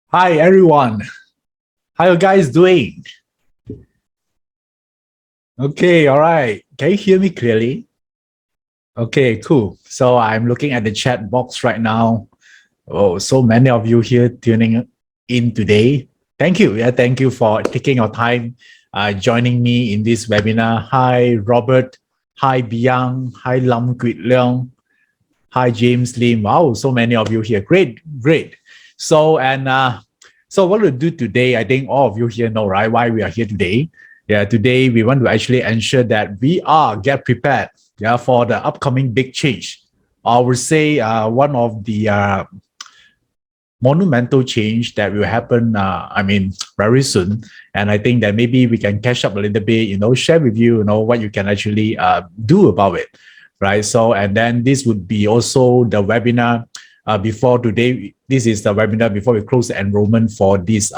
Hi everyone. How you guys doing? Okay, all right. Can you hear me clearly? Okay, cool. So I'm looking at the chat box right now. Oh, so many of you here tuning in today. Thank you. Yeah, thank you for taking your time joining me in this webinar. Hi, Robert. Hi, Biang. Hi, Lam Quit Leong. Hi, James Lim. Wow, so many of you here. Great, great. So what we'll do today, I think all of you here know, right, why we are here today. Yeah, today we want to actually ensure that we are get prepared, yeah, for the upcoming big change. I would say one of the monumental change that will happen, very soon. And I think that maybe we can catch up a little bit, share with you, what you can actually do about it, right? So, and then this would be also the webinar before today. This is the webinar before we close the enrollment for this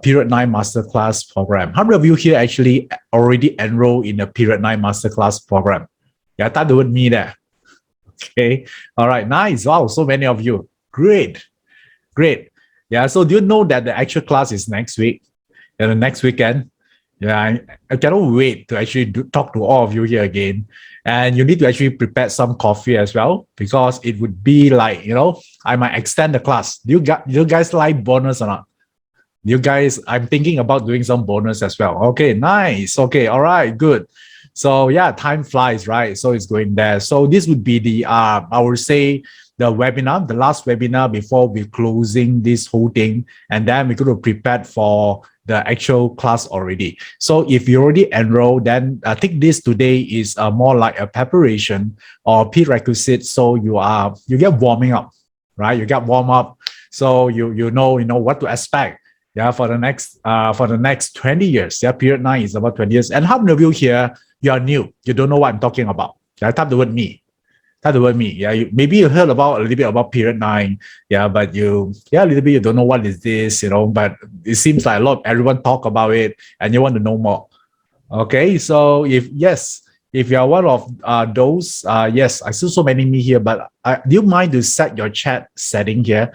Period 9 Masterclass program. How many of you here actually already enrolled in the Period 9 Masterclass program? Yeah, start with me there. Okay. All right. Nice. Wow. So many of you. Great. Great. Yeah. So do you know that the actual class is next week? Next weekend? Yeah, I cannot wait to actually talk to all of you here again. And you need to actually prepare some coffee as well, because it would be like, I might extend the class. Do you guys like bonus or not? You guys, I'm thinking about doing some bonus as well. Okay, nice. Okay, all right, good. So yeah, time flies, right? So it's going there. So this would be the I would say the webinar, the last webinar before we closing this whole thing, and then we're going to prepare for the actual class already. So if you already enrolled, then I think this today is more like a preparation or prerequisite. So you get warming up, right? You get warm up, so you know what to expect. Yeah, for the next 20 years. Yeah, period 9 is about 20 years. And how many of you here, you are new? You don't know what I'm talking about. Yeah, type the word me. Type the word me. Yeah, maybe you heard about a little bit about period 9. Yeah, but a little bit, you don't know what is this, but it seems like everyone talk about it and you want to know more. Okay, so if you are one of those, yes, I see so many me here, but do you mind to set your chat setting here?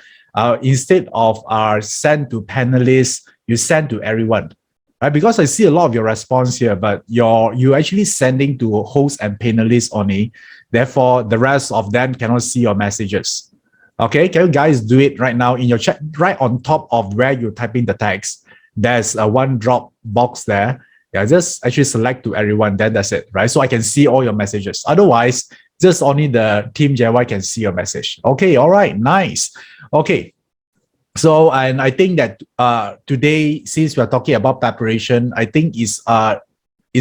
Instead of send to panelists, you send to everyone, right? Because I see a lot of your response here, but you actually sending to hosts and panelists only. Therefore, the rest of them cannot see your messages. Okay, can you guys do it right now in your chat, right on top of where you're typing the text? There's a one drop box there. Yeah, just actually select to everyone, then that's it, right? So I can see all your messages. Otherwise, just only the Team JY can see your message. Okay, all right, nice. Okay, so and I think that today, since we are talking about preparation, I think is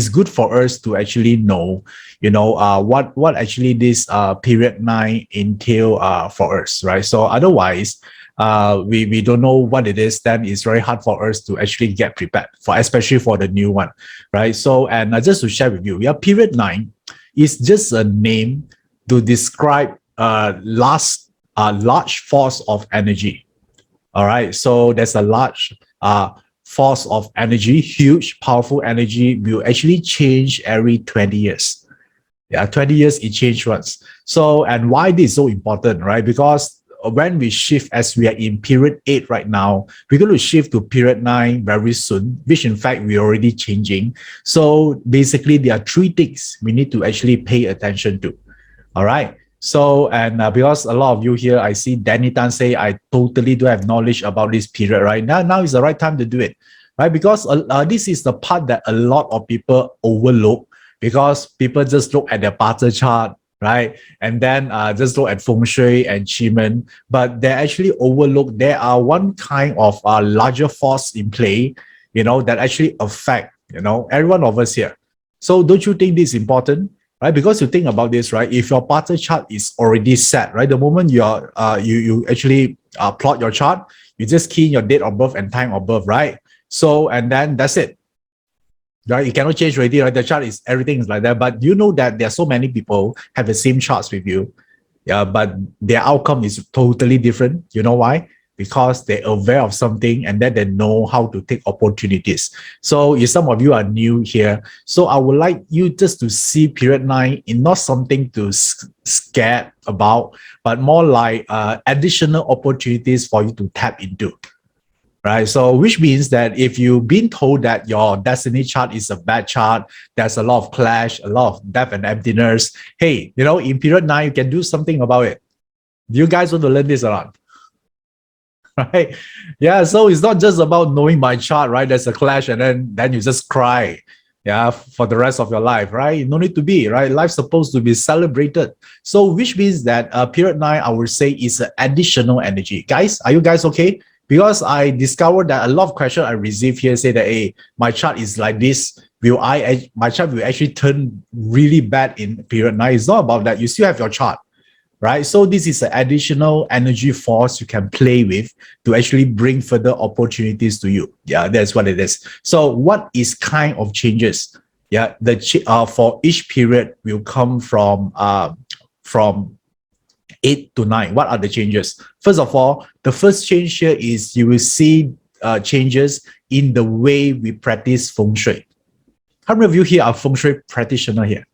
good for us to actually know, what actually this period 9 entail for us, right? So otherwise, we don't know what it is, then it's very hard for us to actually get prepared for, especially for the new one, right? So, and just to share with you, yeah, period 9 is just a name to describe large force of energy. All right, so there's a large force of energy, huge, powerful energy will actually change every 20 years. Yeah, 20 years it changed once. So, and why this is so important, right? Because when we shift, as we are in period 8 right now, we're going to shift to period 9 very soon, which in fact we're already changing. So basically, there are 3 things we need to actually pay attention to. All right. So, and because a lot of you here, I see Danny Tan say, I totally do have knowledge about this period right now. Now is the right time to do it, right? Because this is the part that a lot of people overlook, because people just look at their parter chart, right? And then just look at Feng Shui and Qi, but they actually overlook there are one kind of larger force in play, that actually affect, every one of us here. So don't you think this is important? Right, because you think about this, right? If your parter chart is already set, right, the moment you actually plot your chart, you just key in your date of birth and time of birth, right? So, and then that's it, right? You cannot change already, right? The chart is, everything is like that. But you know that there are so many people have the same charts with you, yeah, but their outcome is totally different. You know why? because they're aware of something and then they know how to take opportunities. So if some of you are new here, so I would like you just to see period 9 in not something to scare about, but more like additional opportunities for you to tap into. Right. So, which means that if you've been told that your destiny chart is a bad chart, there's a lot of clash, a lot of death and emptiness. Hey, in period 9, you can do something about it. Do you guys want to learn this or not? Right. Yeah. So it's not just about knowing my chart, right? There's a clash and then you just cry. Yeah, for the rest of your life, right? No need to be, right? Life's supposed to be celebrated. So, which means that period 9, I would say, is an additional energy. Guys, are you guys okay? Because I discovered that a lot of questions I received here say that, hey, my chart is like this. My chart will actually turn really bad in period 9? It's not about that. You still have your chart, right? So this is an additional energy force you can play with to actually bring further opportunities to you. Yeah, that's what it is. So what is kind of changes? Yeah, for each period will come from 8 to 9. What are the changes? First of all, the first change here is you will see changes in the way we practice Feng Shui. How many of you here are Feng Shui practitioner here?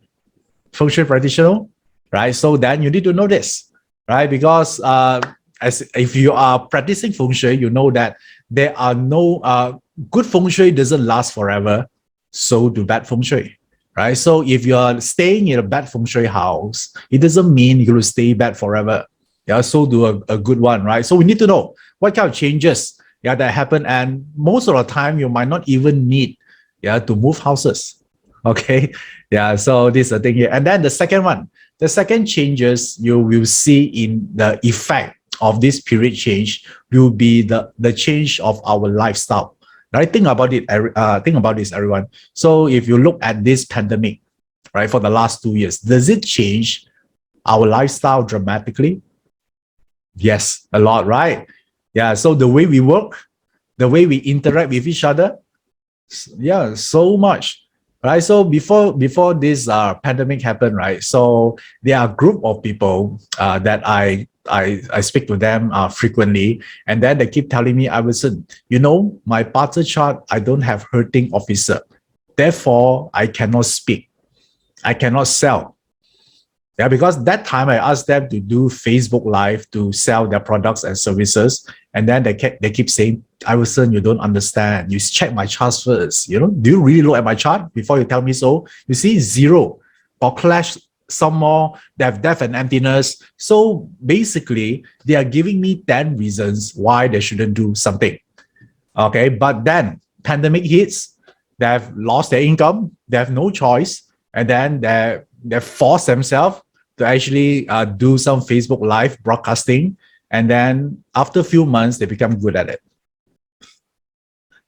Feng Shui practitioner, right? So then you need to know this, right? Because if you are practicing Feng Shui, you know that there are no good Feng Shui doesn't last forever. So do bad Feng Shui. Right. So if you're staying in a bad Feng Shui house, it doesn't mean you're going to stay bad forever. Yeah. So do a good one. Right. So we need to know what kind of changes that happen. And most of the time, you might not even need to move houses. Okay. Yeah. So this is the thing here. And then the second changes you will see in the effect of this period change will be the change of our lifestyle. Right? Think about it. Think about this, everyone. So if you look at this pandemic, right, for the last 2 years, does it change our lifestyle dramatically? Yes, a lot, right? Yeah. So the way we work, the way we interact with each other, yeah, so much. Right. So before this pandemic happened, right? So there are a group of people that I speak to them frequently, and then they keep telling me, Iverson, my party chart, I don't have hurting officer. Therefore, I cannot speak. I cannot sell. Yeah, because that time I asked them to do Facebook Live to sell their products and services. And then they keep saying, Iverson, you don't understand. You check my charts first. Do you really look at my chart before you tell me so? You see 0 or clash. Some more, they have death and emptiness. So basically, they are giving me 10 reasons why they shouldn't do something. Okay, but then pandemic hits, they have lost their income, they have no choice, and then they force themselves to actually do some Facebook Live broadcasting. And then after a few months, they become good at it.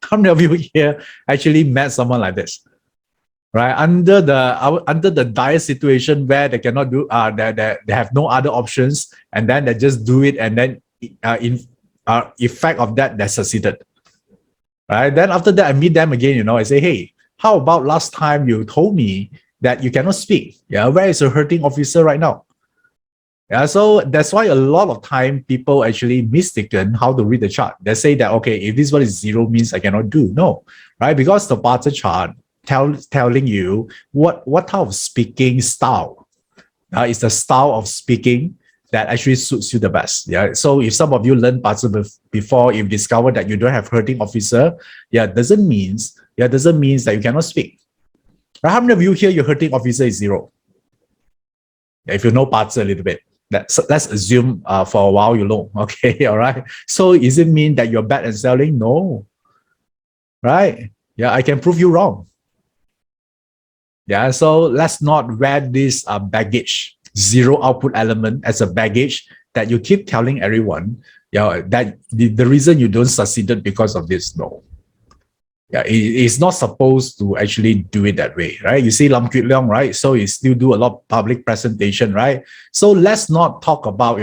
How many of you here actually met someone like this? Right, under the dire situation where they cannot do they have no other options, and then they just do it, and then effect of that, they succeeded. Right, then after that I meet them again. I say, hey, how about last time you told me that you cannot speak? Yeah, where is your hurting officer right now? Yeah, so that's why a lot of time people actually mistaken how to read the chart. They say that, okay, if this one is 0 means I cannot do. No, right, because the party chart telling you what type of speaking style is the style of speaking that actually suits you the best. Yeah. So if some of you learned parts before, you've discovered that you don't have hurting officer, doesn't means that you cannot speak. Right? How many of you here your hurting officer is 0? If you know parts a little bit, let's assume for a while you know. Okay, all right. So does it mean that you're bad at selling? No. Right? Yeah, I can prove you wrong. Yeah, so let's not wear this baggage, 0 output element as a baggage that you keep telling everyone, that the reason you don't succeeded because of this. No. Yeah, it's not supposed to actually do it that way, right? You see Lam Kut Leong, right? So you still do a lot of public presentation, right? So let's not talk about,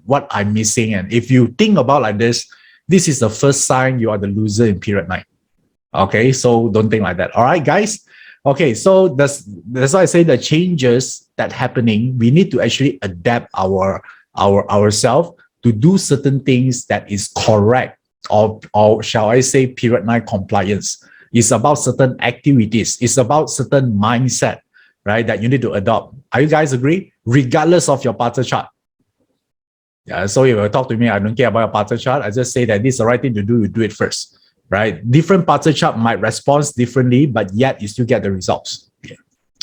what I'm missing. And if you think about like this is the first sign you are the loser in period 9. Okay, so don't think like that. All right, guys. Okay, so that's why I say the changes that happening, we need to actually adapt ourselves to do certain things that is correct, or shall I say period 9 compliance. It's about certain activities. It's about certain mindset, right, that you need to adopt. Are you guys agree? Regardless of your parter chart. Yeah, so if you talk to me, I don't care about your parter chart. I just say that this is the right thing to do, you do it first, right? Different parter chart might respond differently, but yet you still get the results. Yeah.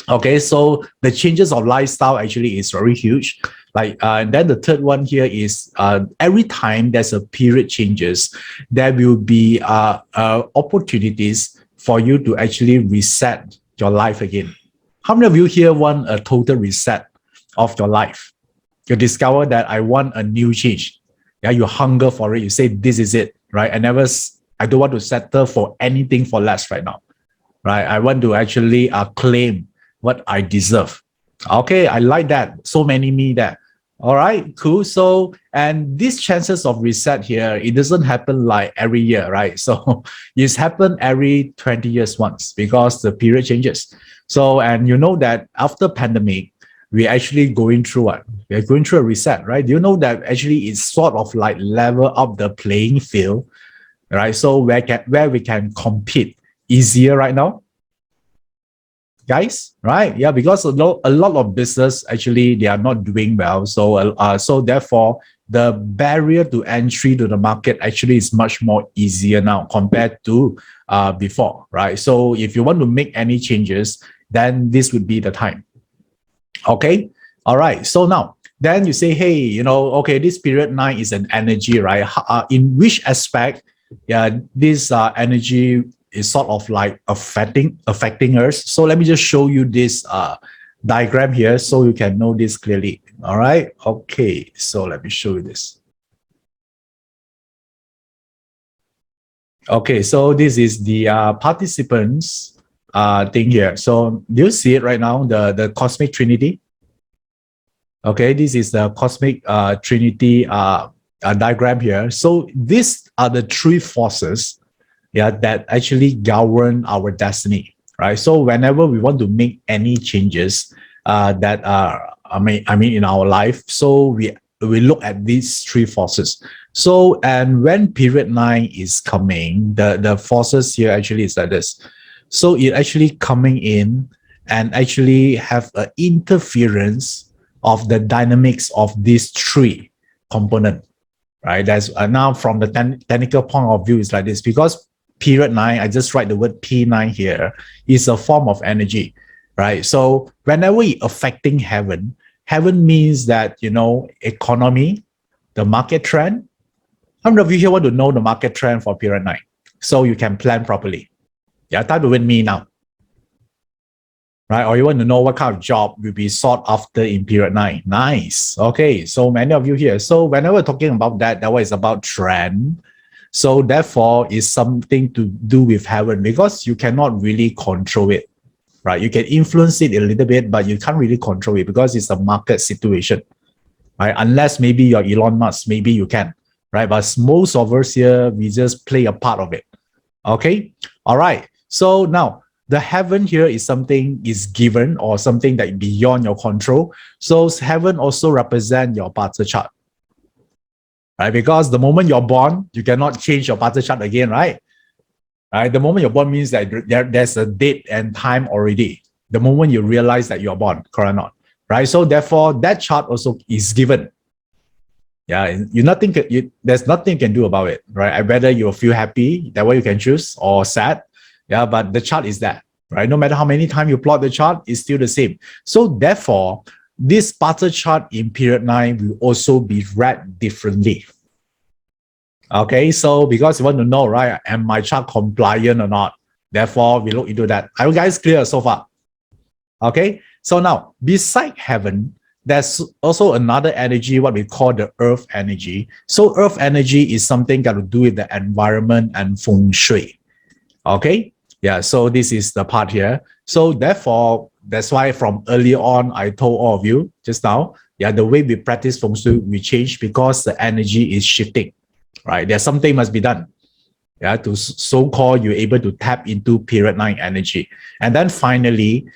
Okay, so the changes of lifestyle actually is very huge. And then the third one here is every time there's a period changes, there will be opportunities for you to actually reset your life again. How many of you here want a total reset of your life? You discover that I want a new change. Yeah, you hunger for it. You say, this is it, right? I don't want to settle for anything for less right now, right? I want to actually claim what I deserve. Okay, I like that. So many me there. All right, cool. So, and these chances of reset here, it doesn't happen like every year, right? So it's happened every 20 years once because the period changes. So, and you know that after pandemic, we're actually going through what? We're going through a reset, right? Do you know that actually it's sort of like level up the playing field, right? So where we can compete easier right now, guys, right? Yeah, because a lot of business actually they are not doing well. So therefore the barrier to entry to the market actually is much more easier now compared to before, right? So if you want to make any changes, then this would be the time. Okay, all right. So now, then you say, hey, okay, this period 9 is an energy, right? In which aspect, yeah, this energy is sort of like affecting us. So let me just show you this diagram here so you can know this clearly. All right. Okay. So let me show you this. Okay. So this is the participants thing here. So do you see it right now? The cosmic trinity. Okay, this is the cosmic trinity diagram here. So these are the three forces, yeah, that actually govern our destiny, right? So whenever we want to make any changes that are, I mean, in our life, so we look at these three forces. So, and when period 9 is coming, the forces here actually is like this. So it actually coming in and actually have an interference of the dynamics of these three components, right? That's now from the technical point of view, is like this, because period 9, I just write the word P9 here, is a form of energy, right? So whenever we affecting heaven means that, economy, the market trend. How many of you here want to know the market trend for period 9? So you can plan properly. Yeah, type with me now. Right? Or you want to know what kind of job will be sought after in period 9. Nice. Okay. So many of you here. So whenever we're talking about that one is about trend. So therefore, it's something to do with heaven because you cannot really control it, right? You can influence it a little bit, but you can't really control it because it's a market situation, right? Unless maybe you're Elon Musk, maybe you can, right? But most of us here, we just play a part of it. Okay. All right. So now, the heaven here is something is given or something that beyond your control. So heaven also represents your parter chart, right? Because the moment you're born, you cannot change your parter chart again, right? Right. The moment you're born means that there's a date and time already. The moment you realize that you're born, correct or not? Right. So therefore, that chart also is given. Yeah, there's nothing you can do about it, right? Whether you feel happy, that way you can choose, or sad. Yeah, but the chart is that, right? No matter how many times you plot the chart, it's still the same. So therefore, this parter chart in period 9 will also be read differently. Okay, so because you want to know, right, am my chart compliant or not? Therefore, we look into that. Are you guys clear so far? Okay, so now, beside heaven, there's also another energy, what we call the earth energy. So earth energy is something got to do with the environment and feng shui. Okay, yeah, so this is the part here. So therefore, that's why from earlier on, I told all of you just now, yeah, the way we practice feng shui, we change because the energy is shifting, right? There's something must be done, yeah, to so-called you're able to tap into period 9 energy. And then finally,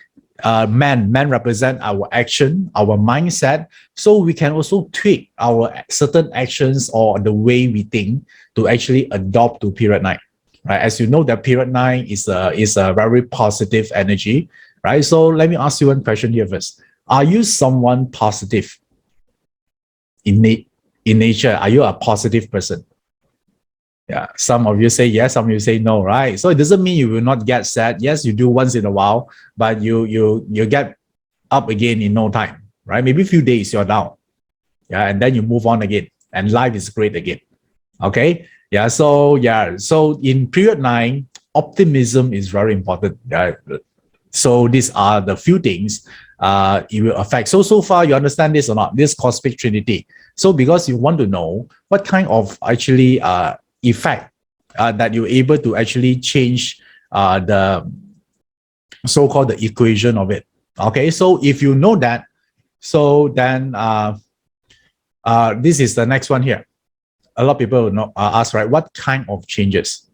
man represent our action, our mindset. So we can also tweak our certain actions or the way we think to actually adopt to period 9. Right? As you know, that period 9 is a very positive energy. Right? So let me ask you one question here first. Are you someone positive in nature? Are you a positive person? Yeah, some of you say yes, some of you say no, right? So it doesn't mean you will not get sad. Yes, you do once in a while, but you get up again in no time, right? Maybe a few days you're down, yeah, and then you move on again, and life is great again. Okay, yeah. So in period 9, optimism is very important. So these are the few things it will affect. So far you understand this or not? This cosmic trinity. So because you want to know what kind of actually effect that you're able to actually change the so-called the equation of it. Okay, so if you know that, so then this is the next one here. A lot of people will know, ask, right, what kind of changes,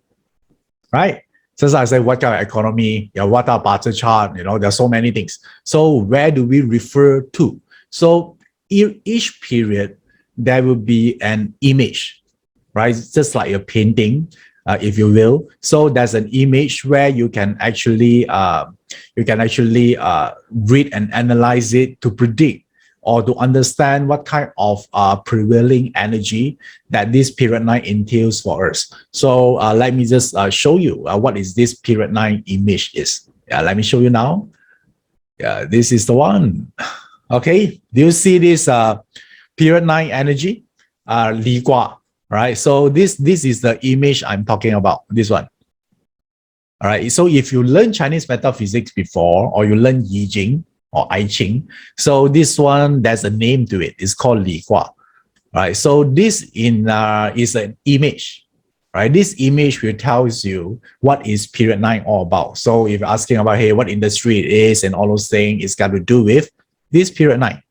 right? Just like I say, what kind of economy, yeah, what are barter chart, there's so many things. So where do we refer to? So each period, there will be an image, right? Just like a painting, if you will. So there's an image where you can actually read and analyze it to predict or to understand what kind of prevailing energy that this period 9 entails for us. So let me just show you what is this period 9 image is. Yeah, let me show you now. Yeah, this is the one. Okay, do you see this period 9 energy? Li Gua, right? So this is the image I'm talking about, this one. All right, so if you learn Chinese metaphysics before, or you learn Yi Jing or I Ching, so this one, there's a name to it. It's called Li Gua. Right, so this is an image. Right, this image will tells you what is period 9 all about. So if you're asking about, hey, what industry it is and all those things, it's got to do with this period 9.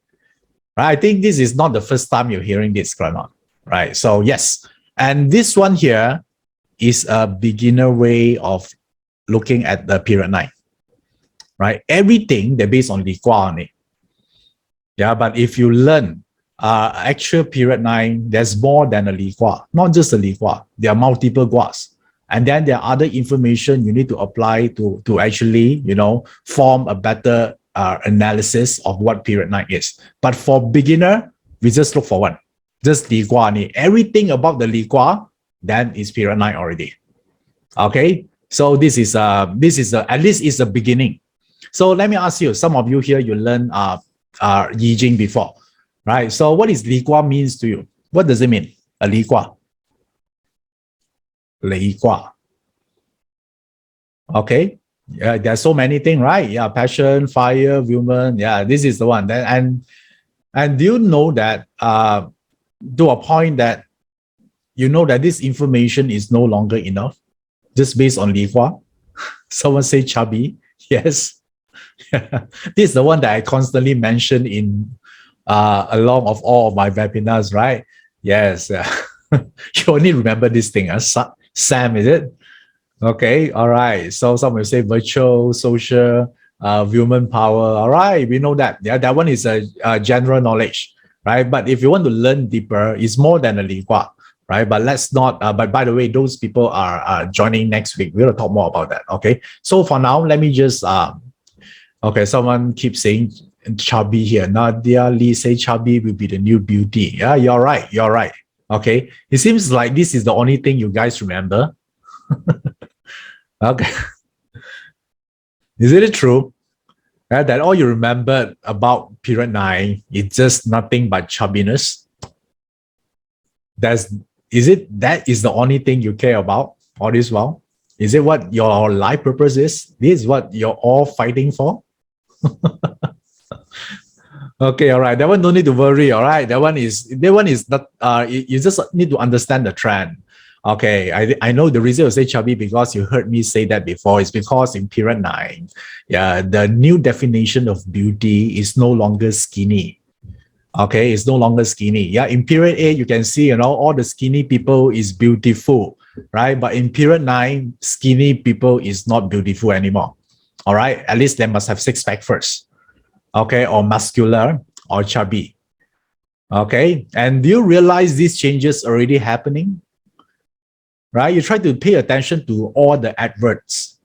Right, I think this is not the first time you're hearing this, Kranon. Right, so yes, and this one here is a beginner way of looking at the period 9. Right, everything they're based on Li Gua on it. Yeah, but if you learn actual period 9, there's more than a Li Gua, not just a Li Gua. There are multiple Guas. And then there are other information you need to apply to actually, form a better analysis of what period 9 is. But for beginner, we just look for one. Just Li Gua. Everything about the Li Gua, then is period 9 already. Okay? So this is at least it's a beginning. So let me ask you, some of you here, you learn Yi Jing before. Right, so what is Li Gua means to you? What does it mean? A Li Gua. Li Gua. Okay, yeah, there's so many things, right? Yeah, passion, fire, woman. Yeah, this is the one. And do you know that to a point that you know that this information is no longer enough, just based on Li Gua? Someone say chubby. Yes. This is the one that I constantly mention in along of all of my webinars, right? Yes. You only remember this thing, Sam, is it? Okay, all right. So some will say virtual, social, human power. All right, we know that. Yeah, that one is a general knowledge, right? But if you want to learn deeper, it's more than a Li Gua, right? But let's not. But by the way, those people are joining next week. We're gonna talk more about that. Okay. So for now, let me just. Okay, someone keeps saying chubby here. Nadia Lee say chubby will be the new beauty. Yeah, you're right. You're right. Okay. It seems like this is the only thing you guys remember. Okay. Is it true? That all you remembered about period 9 is just nothing but chubbiness? That is the only thing you care about all this while? Is it what your life purpose is? This is what you're all fighting for? Okay, all right. That one don't need to worry. All right, that one is not. You just need to understand the trend. Okay, I know the reason you say chubby because you heard me say that before. It's because in period 9, yeah, the new definition of beauty is no longer skinny. Okay, it's no longer skinny. Yeah, in period 8, you can see all the skinny people is beautiful, right? But in period 9, skinny people is not beautiful anymore. All right, at least they must have six pack first. Okay, or muscular or chubby. Okay, and do you realize these changes already happening? Right, you try to pay attention to all the adverts.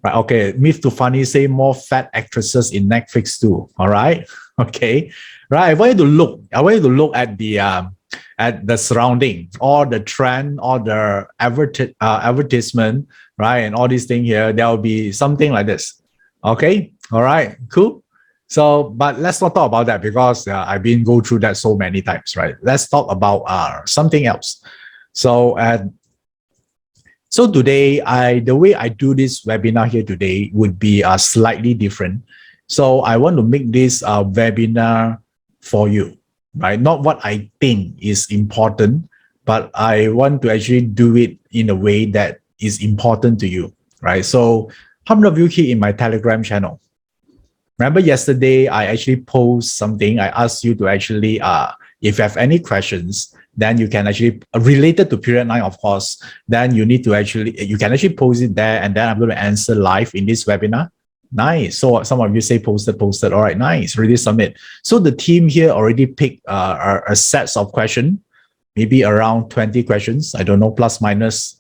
Right, okay, myth to funny say more fat actresses in Netflix too. All right, okay, right. I want you to look. I want you to look at the surrounding, all the trend, all the advertisement, right, and all these things here. There will be something like this. Okay, all right, cool. So, but let's not talk about that because I've been go through that so many times, right? Let's talk about something else. So, so today, the way I do this webinar here today would be slightly different. So I want to make this webinar for you, right? Not what I think is important, but I want to actually do it in a way that is important to you, right? So how many of you here in my Telegram channel? Remember yesterday, I actually posed something. I asked you to actually, if you have any questions, then you can actually, related to period 9, of course, then you need to actually, you can actually post it there, and then I'm going to answer live in this webinar. Nice. So some of you say posted. All right, nice. Ready, submit. So the team here already picked a set of questions, maybe around 20 questions. I don't know, plus minus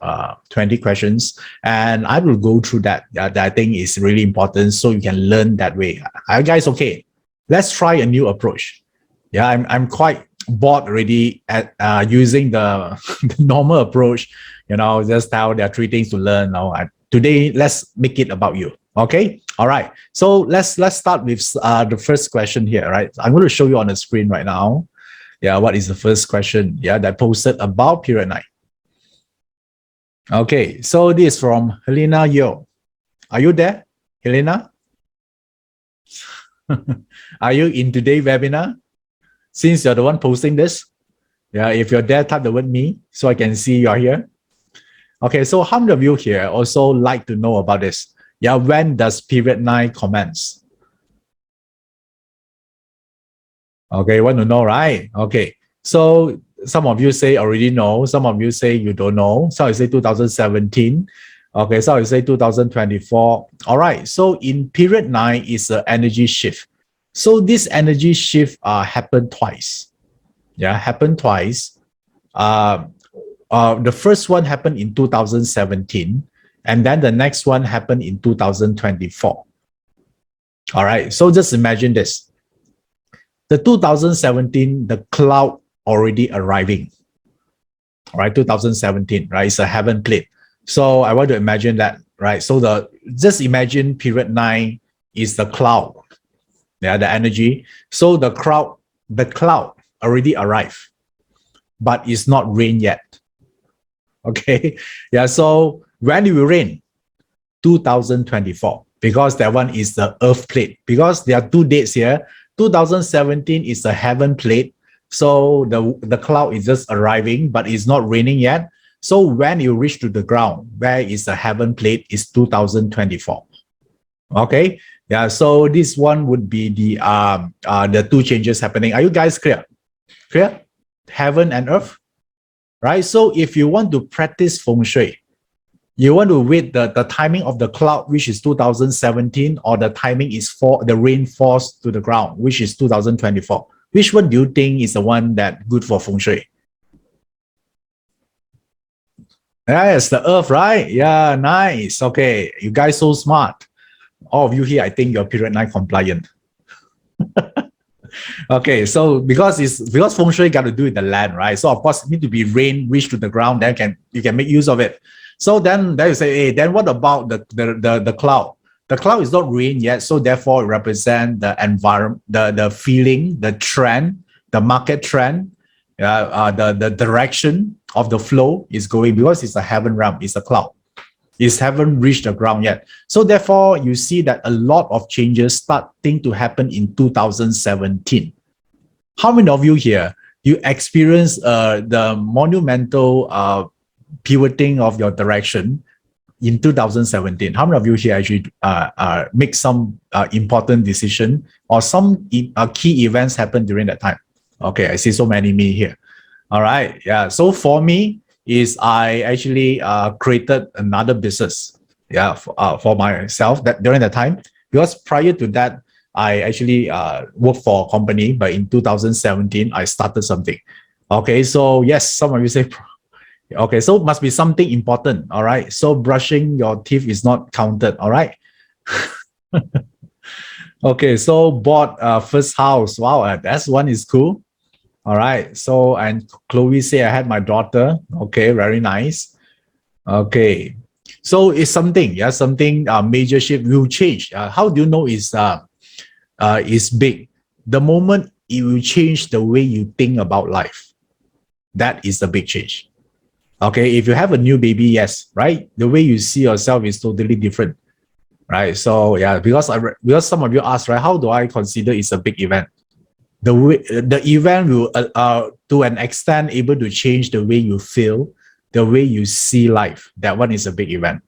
20 questions. And I will go through that. That I think is really important so you can learn that way. Are you guys okay? Let's try a new approach. Yeah, I'm quite bored already at using the, the normal approach, just how there are three things to learn. Now, today, let's make it about you. Okay. All right. So let's start with the first question here, right? I'm going to show you on the screen right now. Yeah, what is the first question? Yeah, that posted about period 9. Okay, so this is from Helena Yo. Are you there, Helena? Are you in today's webinar? Since you're the one posting this, yeah, if you're there, type the word me so I can see you're here. Okay, so how many of you here also like to know about this? Yeah, when does period 9 commence? Okay, want to know, right? Okay, so some of you say already know, some of you say you don't know. So I say 2017. Okay, so I say 2024. All right, so in period 9 is an energy shift. So this energy shift happened twice. Yeah, happened twice. The first one happened in 2017, and then the next one happened in 2024. All right, so just imagine this. The 2017, the cloud already arriving. All right, 2017, right? It's a heaven plate. So I want to imagine that, right? So just imagine period 9 is the cloud. Yeah, the energy. So the cloud already arrived, but it's not rain yet. Okay. Yeah. So when it will rain? 2024, because that one is the earth plate. Because there are two dates here. 2017 is the heaven plate. So the cloud is just arriving, but it's not raining yet. So when you reach to the ground, where is the heaven plate, is 2024. Okay. Yeah, so this one would be the two changes happening. Are you guys clear? Clear? Heaven and earth, right? So if you want to practice Feng Shui, you want to wait the timing of the cloud, which is 2017, or the timing is for the rain falls to the ground, which is 2024. Which one do you think is the one that good for Feng Shui? Yeah, it's the earth, right? Yeah, nice. Okay, you guys so smart. All of you here, I think you're period 9 compliant. Okay, so because Feng Shui got to do with the land, right? So of course it need to be rain reach to the ground, then you can make use of it. So then you say, hey, then what about the cloud? The cloud is not rain yet, so therefore it represents the environment, the feeling, the trend, the market trend, the direction of the flow is going, because it's a heaven realm, it's a cloud. It haven't reached the ground yet. So therefore, you see that a lot of changes starting to happen in 2017. How many of you here, you experienced the monumental pivoting of your direction in 2017? How many of you here actually make some important decision, or some key events happen during that time? Okay, I see so many me here. All right, yeah. So for me, is I actually created another business. Yeah, for myself that during that time, because prior to that, I actually worked for a company, but in 2017, I started something. Okay, so yes, some of you say, okay, so must be something important. All right, so brushing your teeth is not counted. All right. Okay, so bought first house. Wow, that's one is cool. All right. So, and Chloe say I had my daughter. Okay, very nice. Okay. So it's something, yeah, something major shift will change. How do you know is big? The moment it will change the way you think about life. That is the big change. Okay. If you have a new baby, yes, right? The way you see yourself is totally different. Right. So yeah, because some of you asked, right, how do I consider it's a big event? The event will to an extent able to change the way you feel, the way you see life. That one is a big event.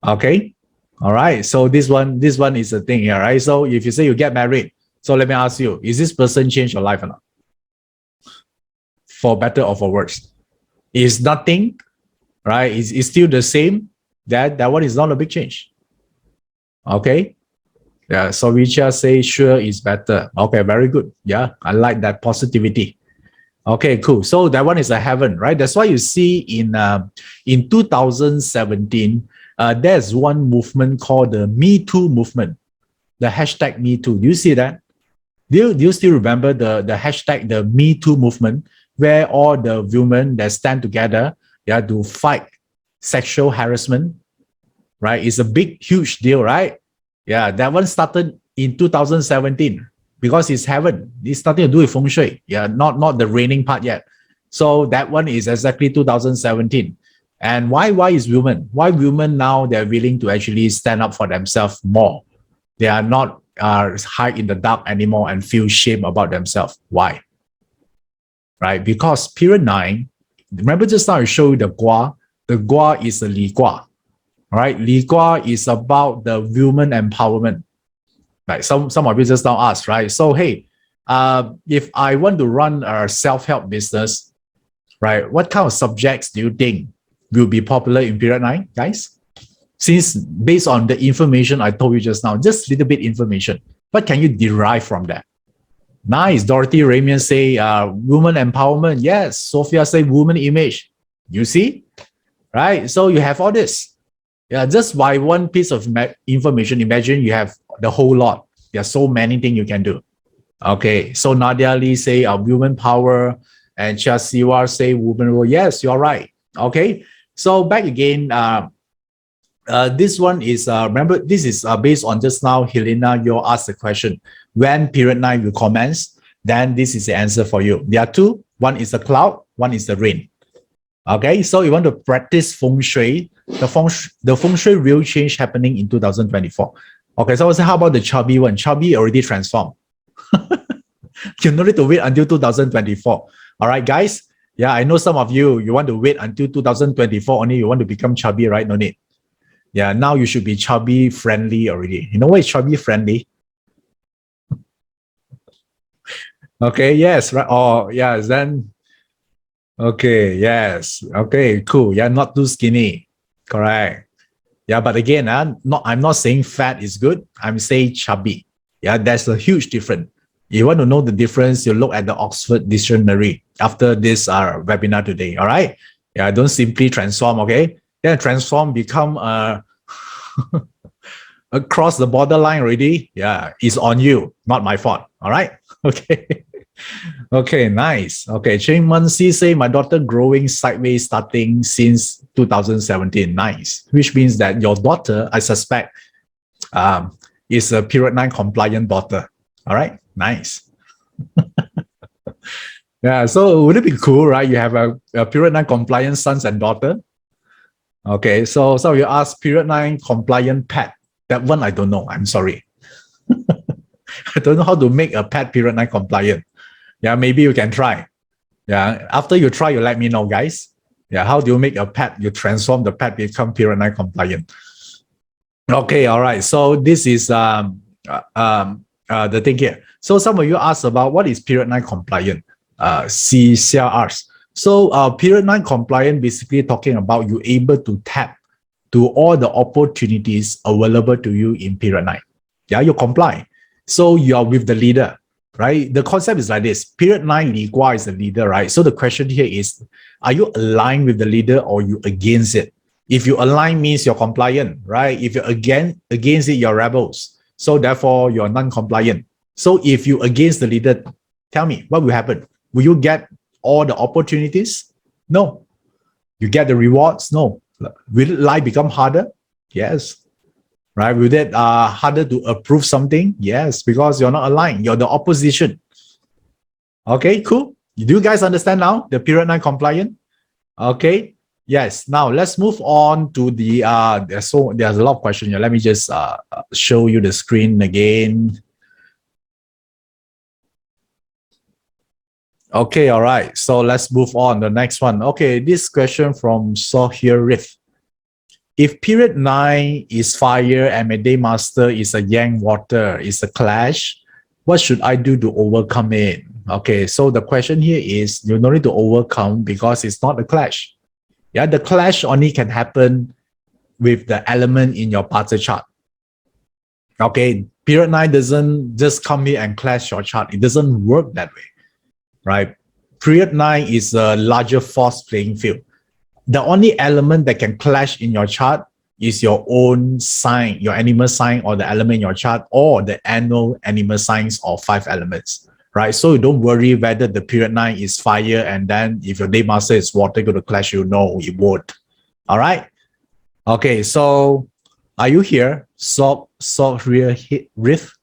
Okay. All right. So this one is the thing here, right? So if you say you get married, so let me ask you, is this person change your life or not? For better or for worse? Is nothing, right? Is still the same. That one is not a big change. Okay. Yeah. So we just say sure is better. Okay, very good. Yeah, I like that positivity. Okay, cool. So that one is a heaven, right? That's why you see in 2017, there's one movement called the Me Too movement, the hashtag Me Too. Do you see that? Do you still remember the hashtag the Me Too movement, where all the women that stand together, yeah, to fight sexual harassment, right? It's a big, huge deal, right? Yeah, that one started in 2017 because it's heaven. It's nothing to do with feng shui. Yeah, not the raining part yet. So that one is exactly 2017. And why is women? Why women now they're willing to actually stand up for themselves more? They are not hide in the dark anymore and feel shame about themselves. Why? Right? Because period 9, remember just now I showed you the gua. The gua is a li gua. Right? Li gua is about the women empowerment. Like some of you just now asked, right? So hey, if I want to run a self-help business, right? What kind of subjects do you think will be popular in period 9, guys? Since based on the information I told you just now, just a little bit information, what can you derive from that? Nice. Dorothy Ramian say woman empowerment. Yes. Sophia say woman image. You see? Right? So you have all this. Yeah, just by one piece of information, imagine you have the whole lot. There are so many things you can do. Okay, so Nadia Lee say women power, and Chasiwa say woman role. Yes, you're right. Okay, so back again. This one is remember this is based on just now. Helena, you asked the question when period 9 will commence. Then this is the answer for you. There are two. One is the cloud. One is the rain. Okay, so you want to practice feng shui. The feng shui will change happening in 2024. Okay, so I say, how about the chubby one? Chubby already transformed. You don't need to wait until 2024. All right, guys. Yeah, I know some of you want to wait until 2024 only. You want to become chubby, right? No need. Yeah, now you should be chubby friendly already. You know what is chubby friendly? Okay, yes, right. Oh, yes, then. Okay, yes. Okay, cool. Yeah, not too skinny. Correct. Yeah, but again, I'm not saying fat is good. I'm saying chubby. Yeah, there's a huge difference. You want to know the difference, you look at the Oxford Dictionary after this webinar today. All right. Yeah, don't simply transform, okay? Then transform, become across the borderline already. Yeah, it's on you, not my fault. All right. Okay. Okay, nice. Okay, Cheng Mansi say my daughter growing sideways starting since 2017. Nice. Which means that your daughter, I suspect, is a period 9 compliant daughter. All right, nice. Yeah, so would it be cool, right? You have a period 9 compliant sons and daughter. Okay, so you ask period 9 compliant pet. That one I don't know. I'm sorry. I don't know how to make a pet period 9 compliant. Yeah, maybe you can try. Yeah, after you try, you let me know, guys. Yeah, how do you make a pet? You transform the pet become period 9 compliant. Okay, all right. So this is the thing here. So some of you asked about what is period 9 compliant. CCRs. So period 9 compliant basically talking about you able to tap to all the opportunities available to you in period 9. Yeah, you comply. So you're with the leader, right? The concept is like this. Period 9, Li Gua is the leader, right? So the question here is, are you aligned with the leader or you against it? If you align means you're compliant, right? If you're against it, you're rebels. So therefore, you're non-compliant. So if you against the leader, tell me, what will happen? Will you get all the opportunities? No. You get the rewards? No. Will life become harder? Yes. Right? Will it harder to approve something? Yes, because you're not aligned. You're the opposition. Okay, cool. Do you guys understand now the period 9 compliant? Okay. Yes. Now let's move on to the there's a lot of questions here. Let me just show you the screen again. Okay, all right. So let's move on. The next one. Okay, this question from Sohir Rif. If period 9 is fire and my day master is a yang water, is a clash, what should I do to overcome it? Okay, so the question here is you don't need to overcome because it's not a clash. Yeah, the clash only can happen with the element in your parts chart. Okay, period 9 doesn't just come here and clash your chart. It doesn't work that way, right? Period 9 is a larger force playing field. The only element that can clash in your chart is your own sign, your animal sign or the element in your chart or the annual animal signs or 5 elements, right? So you don't worry whether the period 9 is fire and then if your day master is water going to clash, you know it won't. All right. Okay, so are you here? Sophia Riff?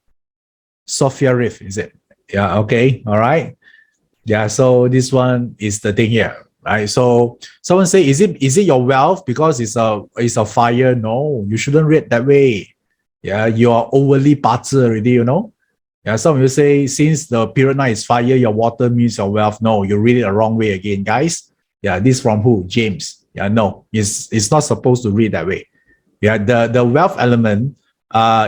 Sophia Riff, is it? Yeah, okay, all right. Yeah, so this one is the thing here. Right, so someone say, is it your wealth because it's a fire? No, you shouldn't read that way. Yeah, you are overly party already, you know. Yeah, some of you say since the period 9 is fire, your water means your wealth. No, you read it the wrong way again, guys. Yeah, this from who? James. Yeah, no, it's not supposed to read that way. Yeah, the wealth element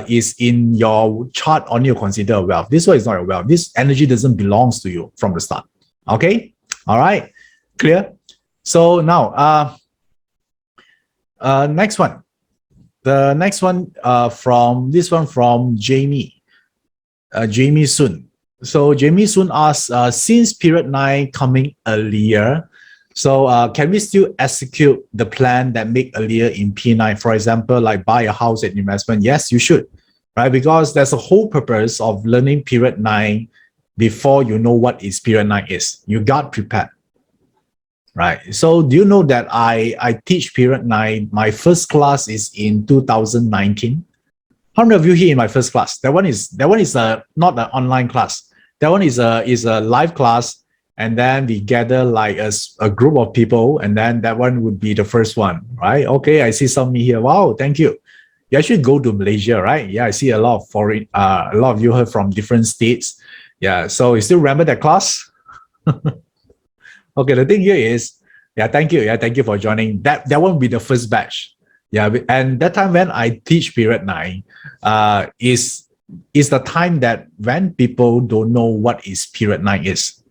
is in your chart only you consider wealth. This one is not your wealth. This energy doesn't belong to you from the start. Okay, all right. Clear? So now, next one. The next one from Jamie. Jamie Sun. So Jamie Sun asks, since period 9 coming earlier, so can we still execute the plan that make earlier in P9? For example, like buy a house and investment? Yes, you should, right? Because there's a whole purpose of learning period 9 before you know what is period 9 is. You got prepared. Right. So do you know that I teach period 9? My first class is in 2019. How many of you here in my first class? That one is not an online class. That one is a live class, and then we gather like a group of people, and then that one would be the first one, right? Okay, I see some here. Wow, thank you. You actually go to Malaysia, right? Yeah, I see a lot of you are from different states. Yeah, so you still remember that class? Okay, the thing here is, yeah, thank you. Yeah, thank you for joining. That won't be the first batch. Yeah, and that time when I teach period 9, is the time that when people don't know what is period 9 is.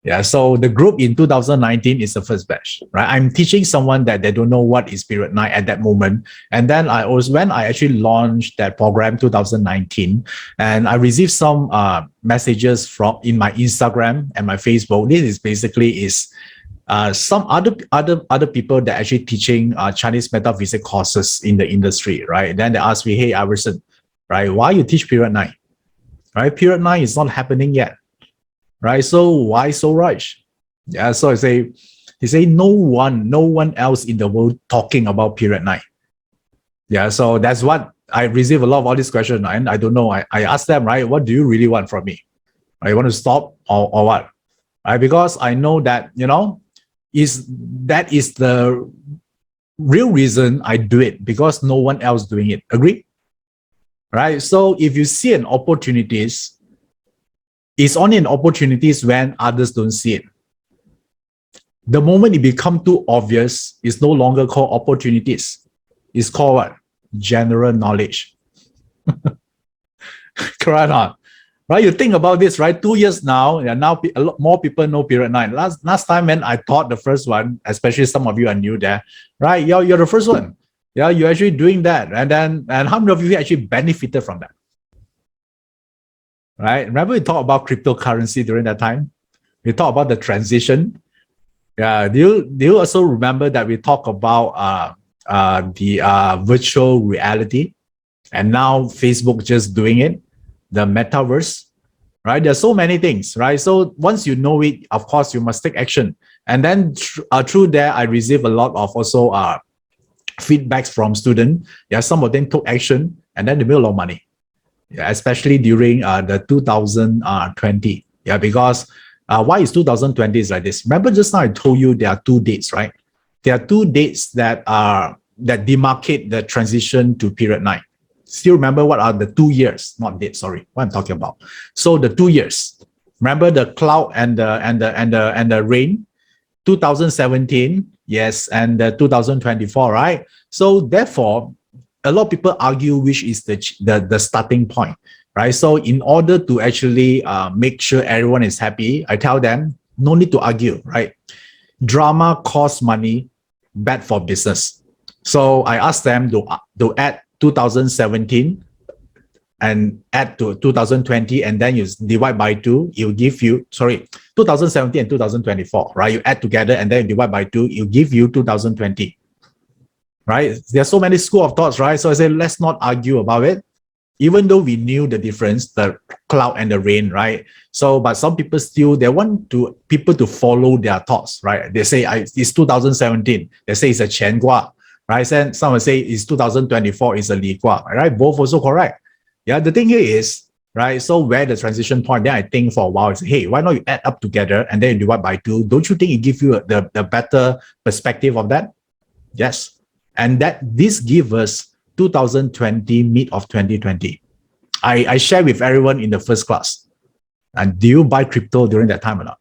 Yeah, so the group in 2019 is the first batch, right? I'm teaching someone that they don't know what is period 9 at that moment. And then when I actually launched that program 2019, and I received some messages in my Instagram and my Facebook. This is basically some other people that are actually teaching Chinese metaphysics courses in the industry, right? Then they ask me, hey, Iverson, right, why you teach period 9? Right, period 9 is not happening yet. Right, so why so rush? Yeah, so he say no one else in the world talking about period 9. Yeah, so that's what I receive a lot of all these questions, and I don't know. I ask them, right, what do you really want from me? I want to stop or what? Right, because I know that that is the real reason I do it, because no one else doing it. Agree? Right, so if you see an opportunities, it's only an opportunities when others don't see it. The moment it becomes too obvious, it's no longer called opportunities. It's called what? General knowledge. Correct or not? right? You think about this, right? 2 years now, and now a lot more people know period 9. Last time when I taught the first one, especially some of you are new there, right? You're the first one. Yeah, you're actually doing that. And how many of you actually benefited from that? Right? Remember we talked about cryptocurrency during that time? We talked about the transition. Yeah. Do you also remember that we talk about the virtual reality, and now Facebook just doing it, the metaverse, right? There's so many things, right? So once you know it, of course, you must take action. And then through there, I receive a lot of also feedbacks from students. Yeah, some of them took action, and then they made a lot of money. Yeah, especially during the 2020. Yeah, because why is 2020 is like this? Remember just now I told you there are two dates, right? There are two dates that demarcate the transition to period 9. Still remember what are the 2 years, not dates, sorry, what I'm talking about. So the 2 years. Remember the cloud and the rain, 2017, yes, and 2024, right? So therefore, a lot of people argue which is the starting point, right? So in order to actually make sure everyone is happy, I tell them, no need to argue, right? Drama costs money, bad for business. So I asked them to add 2017 and add to 2020, and then you divide by 2, it'll give you, 2017 and 2024, right? You add together and then you divide by 2, it'll give you 2020. Right? There's so many school of thoughts, right? So I say, let's not argue about it, even though we knew the difference, the cloud and the rain, right? So, but some people still, they want people to follow their thoughts, right? They say, it's 2017. They say it's a Qian Gua, right? And some will say it's 2024, it's a Li Gua, right? Both also correct. Yeah, the thing here is, right? So where the transition point, then I think for a while, is, hey, why not you add up together and then you divide by 2? Don't you think it gives you the better perspective of that? Yes. And that this gives us 2020, mid of 2020. I share with everyone in the first class. And do you buy crypto during that time or not?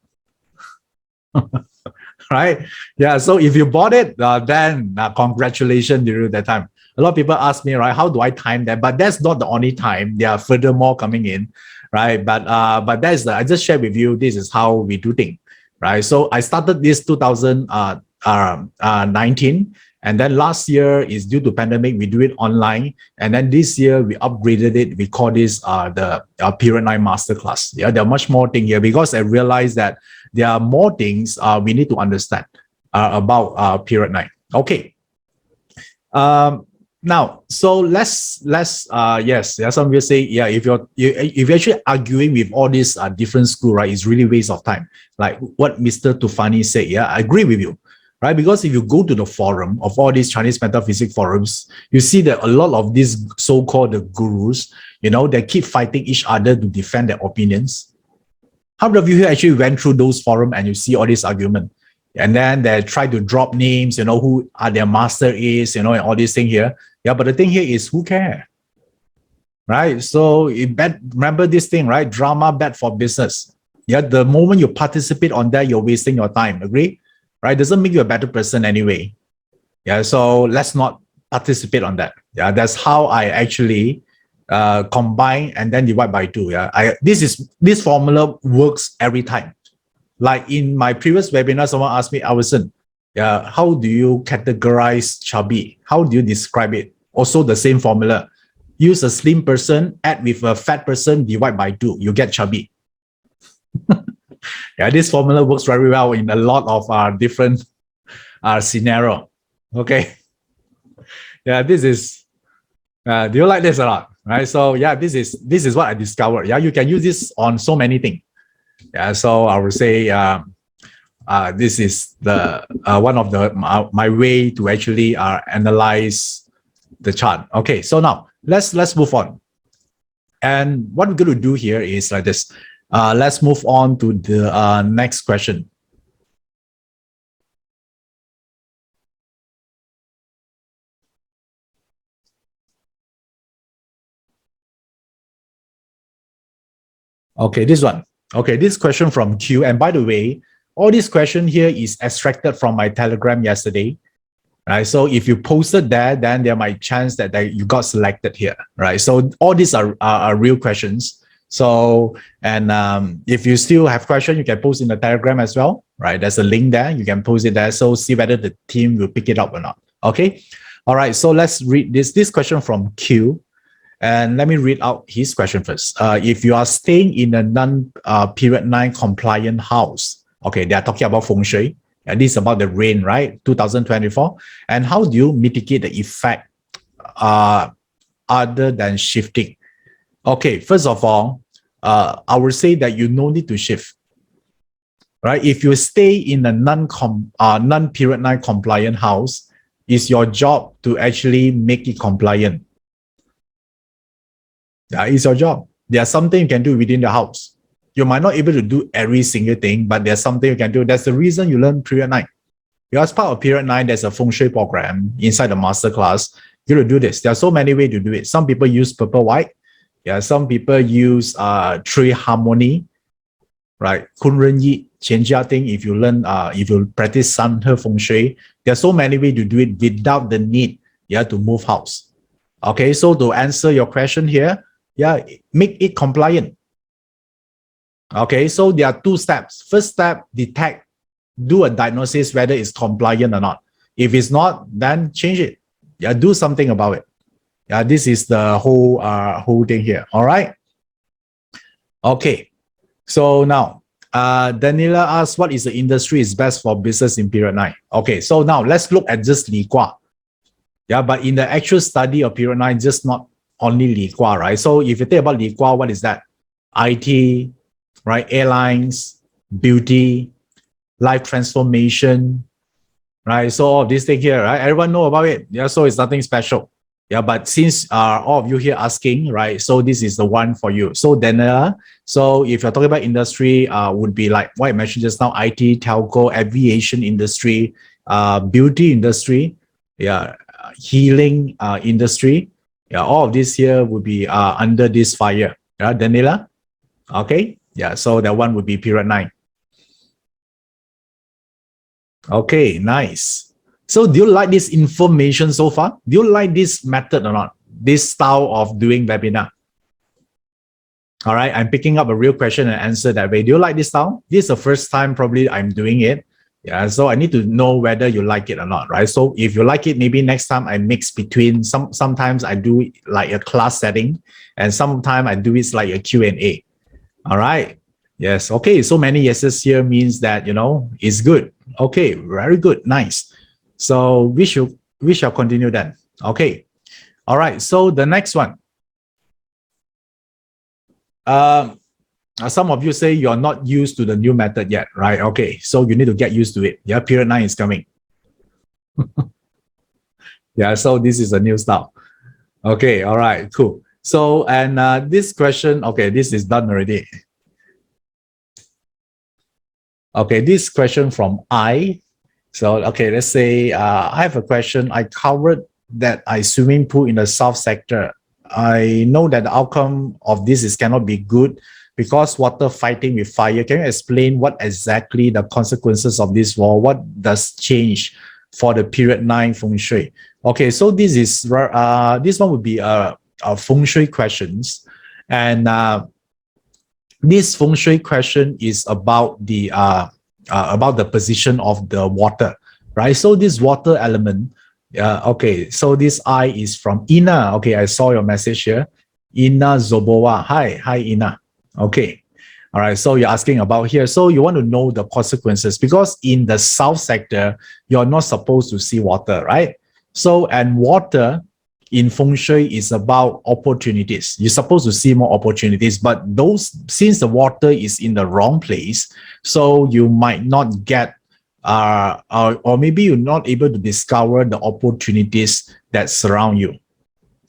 Right? Yeah. So if you bought it, then congratulations during that time. A lot of people ask me, right, how do I time that? But that's not the only time. There are furthermore coming in, right? But that's I just share with you. This is how we do things, right? So I started this 2019. And then last year is due to pandemic, we do it online. And then this year we upgraded it. We call this the Period 9 Masterclass. Yeah, there are much more things here because I realized that there are more things we need to understand about Period 9. Okay. Now, so let's yes, some people say, yeah, if you're actually arguing with all these different school, right, it's really waste of time. Like what Mr. Tufani said, yeah, I agree with you. Right? Because if you go to the forum of all these Chinese metaphysics forums, you see that a lot of these so-called the gurus, they keep fighting each other to defend their opinions. How many of you actually went through those forums and you see all this argument? And then they try to drop names, who are their master is, and all these things here. Yeah, but the thing here is, who cares? Right? So remember this thing, right? Drama bad for business. Yeah, the moment you participate on that, you're wasting your time. Agree? Right? Doesn't make you a better person anyway. Yeah, so let's not participate on that. Yeah, that's how I actually combine and then divide by 2. Yeah, this formula works every time. Like in my previous webinar, someone asked me, Iverson, yeah, how do you categorize chubby? How do you describe it? Also the same formula. Use a slim person, add with a fat person, divide by 2. You get chubby. Yeah, this formula works very well in a lot of different scenario. Okay. Yeah, this is. Do you like this a lot? Right. So yeah, this is what I discovered. Yeah, you can use this on so many things. Yeah. So I would say this is the one of the my way to actually analyze the chart. Okay. So now let's move on. And what we're going to do here is like this. Let's move on to the next question. Okay, this one. Okay, this question from Q. And by the way, all this question here is extracted from my Telegram yesterday. Right. So if you posted there, then there might chance that you got selected here. Right. So all these are real questions. So, and if you still have questions, you can post in the Telegram as well, right? There's a link there. You can post it there. So see whether the team will pick it up or not. Okay. All right. So let's read this question from Q. And let me read out his question first. If you are staying in a non-period 9 compliant house, okay, they are talking about Feng Shui. And this is about the rain, right? 2024. And how do you mitigate the effect other than shifting? Okay, first of all, I would say that you no need to shift, right? If you stay in a non-period 9 compliant house, it's your job to actually make it compliant. That is your job. There's something you can do within the house. You might not be able to do every single thing, but there's something you can do. That's the reason you learn period 9. Because part of period 9, there's a Feng Shui program inside the Masterclass. You're going to do this. There are so many ways to do it. Some people use purple white. Yeah, some people use tree harmony, right? Kun Ren Yi, Qian Jia Ting. If you learn, if you practice San He Feng Shui, there are so many ways to do it without the need, to move house. Okay, so to answer your question here, make it compliant. Okay, so there are 2 steps. First step, detect, do a diagnosis whether it's compliant or not. If it's not, then change it. Do something about it. This is the whole thing here. All right. Okay. So now, Daniela asks, what is the industry is best for business in period 9? Okay. So now let's look at just Li Gua. But in the actual study of period 9, just not only Li Gua, right? So if you think about Li Gua, what is that? IT, right? Airlines, beauty, life transformation, right? So all of these things here, right? Everyone know about it. So it's nothing special. But since all of you here asking, right? So this is the one for you. So then, so if you're talking about industry, would be like what I mentioned just now: IT, telco, aviation industry, beauty industry, healing industry. All of this here would be under this fire. Daniela? Okay. So that one would be period 9. Okay, nice. So do you like this information so far? Do you like this method or not? This style of doing webinar? All right, I'm picking up a real question and answer that way. Do you like this style? This is the first time probably I'm doing it. So I need to know whether you like it or not, right? So if you like it, maybe next time I mix between sometimes I do it like a class setting and sometimes I do it like a Q&A. All right. Yes. Okay. So many yeses here means that, it's good. Okay. Very good. Nice. So we shall continue then. Okay. All right. So the next one. Some of you say you're not used to the new method yet, right? Okay. So you need to get used to it. Period 9 is coming. So this is a new style. Okay. All right. Cool. So, and this question, okay, this is done already. Okay, this question from I. So, okay, let's say I have a question. I covered that swimming pool in the south sector. I know that the outcome of this is cannot be good because water fighting with fire. Can you explain what exactly the consequences of this war? What does change for the period 9 Feng Shui? Okay, so this is this one would be a Feng Shui questions, and this Feng Shui question is about the position of the water, right? So this water element, okay, so this I is from Ina. Okay, I saw your message here. Ina Zobowa. Hi, Ina. Okay. All right, so you're asking about here. So you want to know the consequences because in the south sector, you're not supposed to see water, right? So, and water in Feng Shui is about opportunities. You're supposed to see more opportunities, but since the water is in the wrong place, so you might not get, or maybe you're not able to discover the opportunities that surround you,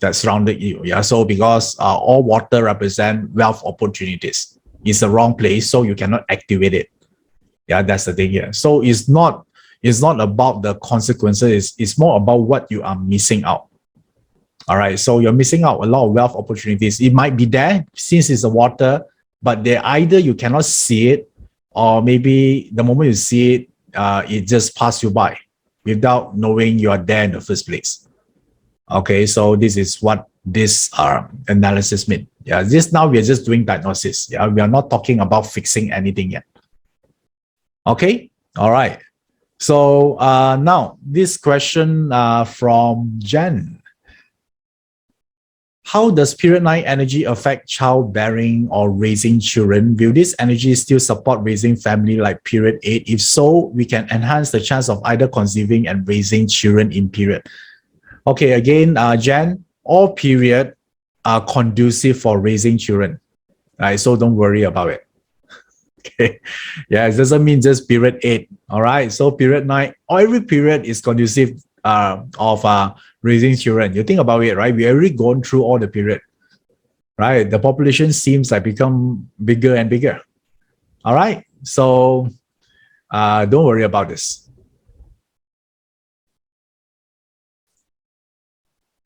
that surrounded you. So because all water represent wealth opportunities. It's the wrong place, so you cannot activate it. That's the thing here. So it's not about the consequences. It's more about what you are missing out. All right, so you're missing out a lot of wealth opportunities. It might be there since it's the water, but either you cannot see it, or maybe the moment you see it, it just passes you by without knowing you are there in the first place. Okay, so this is what this analysis mean? Yeah, just now we are just doing diagnosis. Yeah, we are not talking about fixing anything yet. Okay, all right. So now this question from Jen. How does period 9 energy affect childbearing or raising children? Will this energy still support raising family like period 8? If so, we can enhance the chance of either conceiving and raising children in period. Okay, again, Jen, all period are conducive for raising children. Right, so don't worry about it. Okay, yeah, it doesn't mean just period 8. All right, so period 9, every period is conducive of raising children. You think about it, right? We already gone through all the period, right? The population seems like become bigger and bigger. All right, so don't worry about this.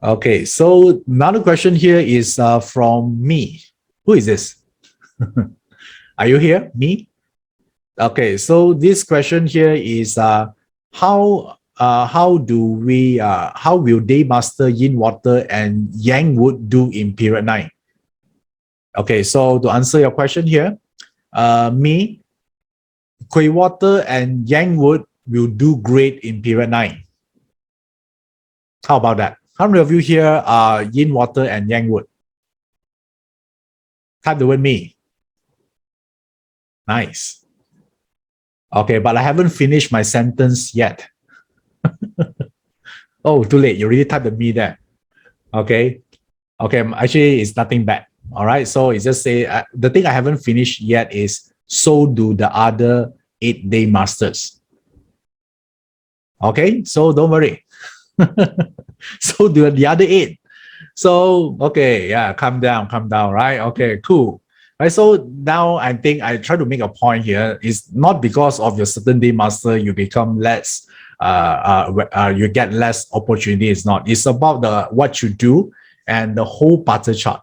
Okay, so another question here is from me. Who is this? Are you here? Me? Okay, so this question here is how will day master yin water and yang wood do in period 9? Okay, so to answer your question here, me, Kui water and yang wood will do great in period 9. How about that? How many of you here are yin water and yang wood? Type the word me. Nice. Okay, but I haven't finished my sentence yet. Oh, too late. You already typed the me there. Okay. Okay, actually, it's nothing bad. All right. So it's just say the thing I haven't finished yet is so do the other 8-day masters. Okay. So don't worry. So do the other 8. So, okay. Yeah. Calm down. Right. Okay. Cool. Right. So now I think I try to make a point here. It's not because of your certain day master, you become less, you get less opportunity. It's not. It's about what you do and the whole parter chart,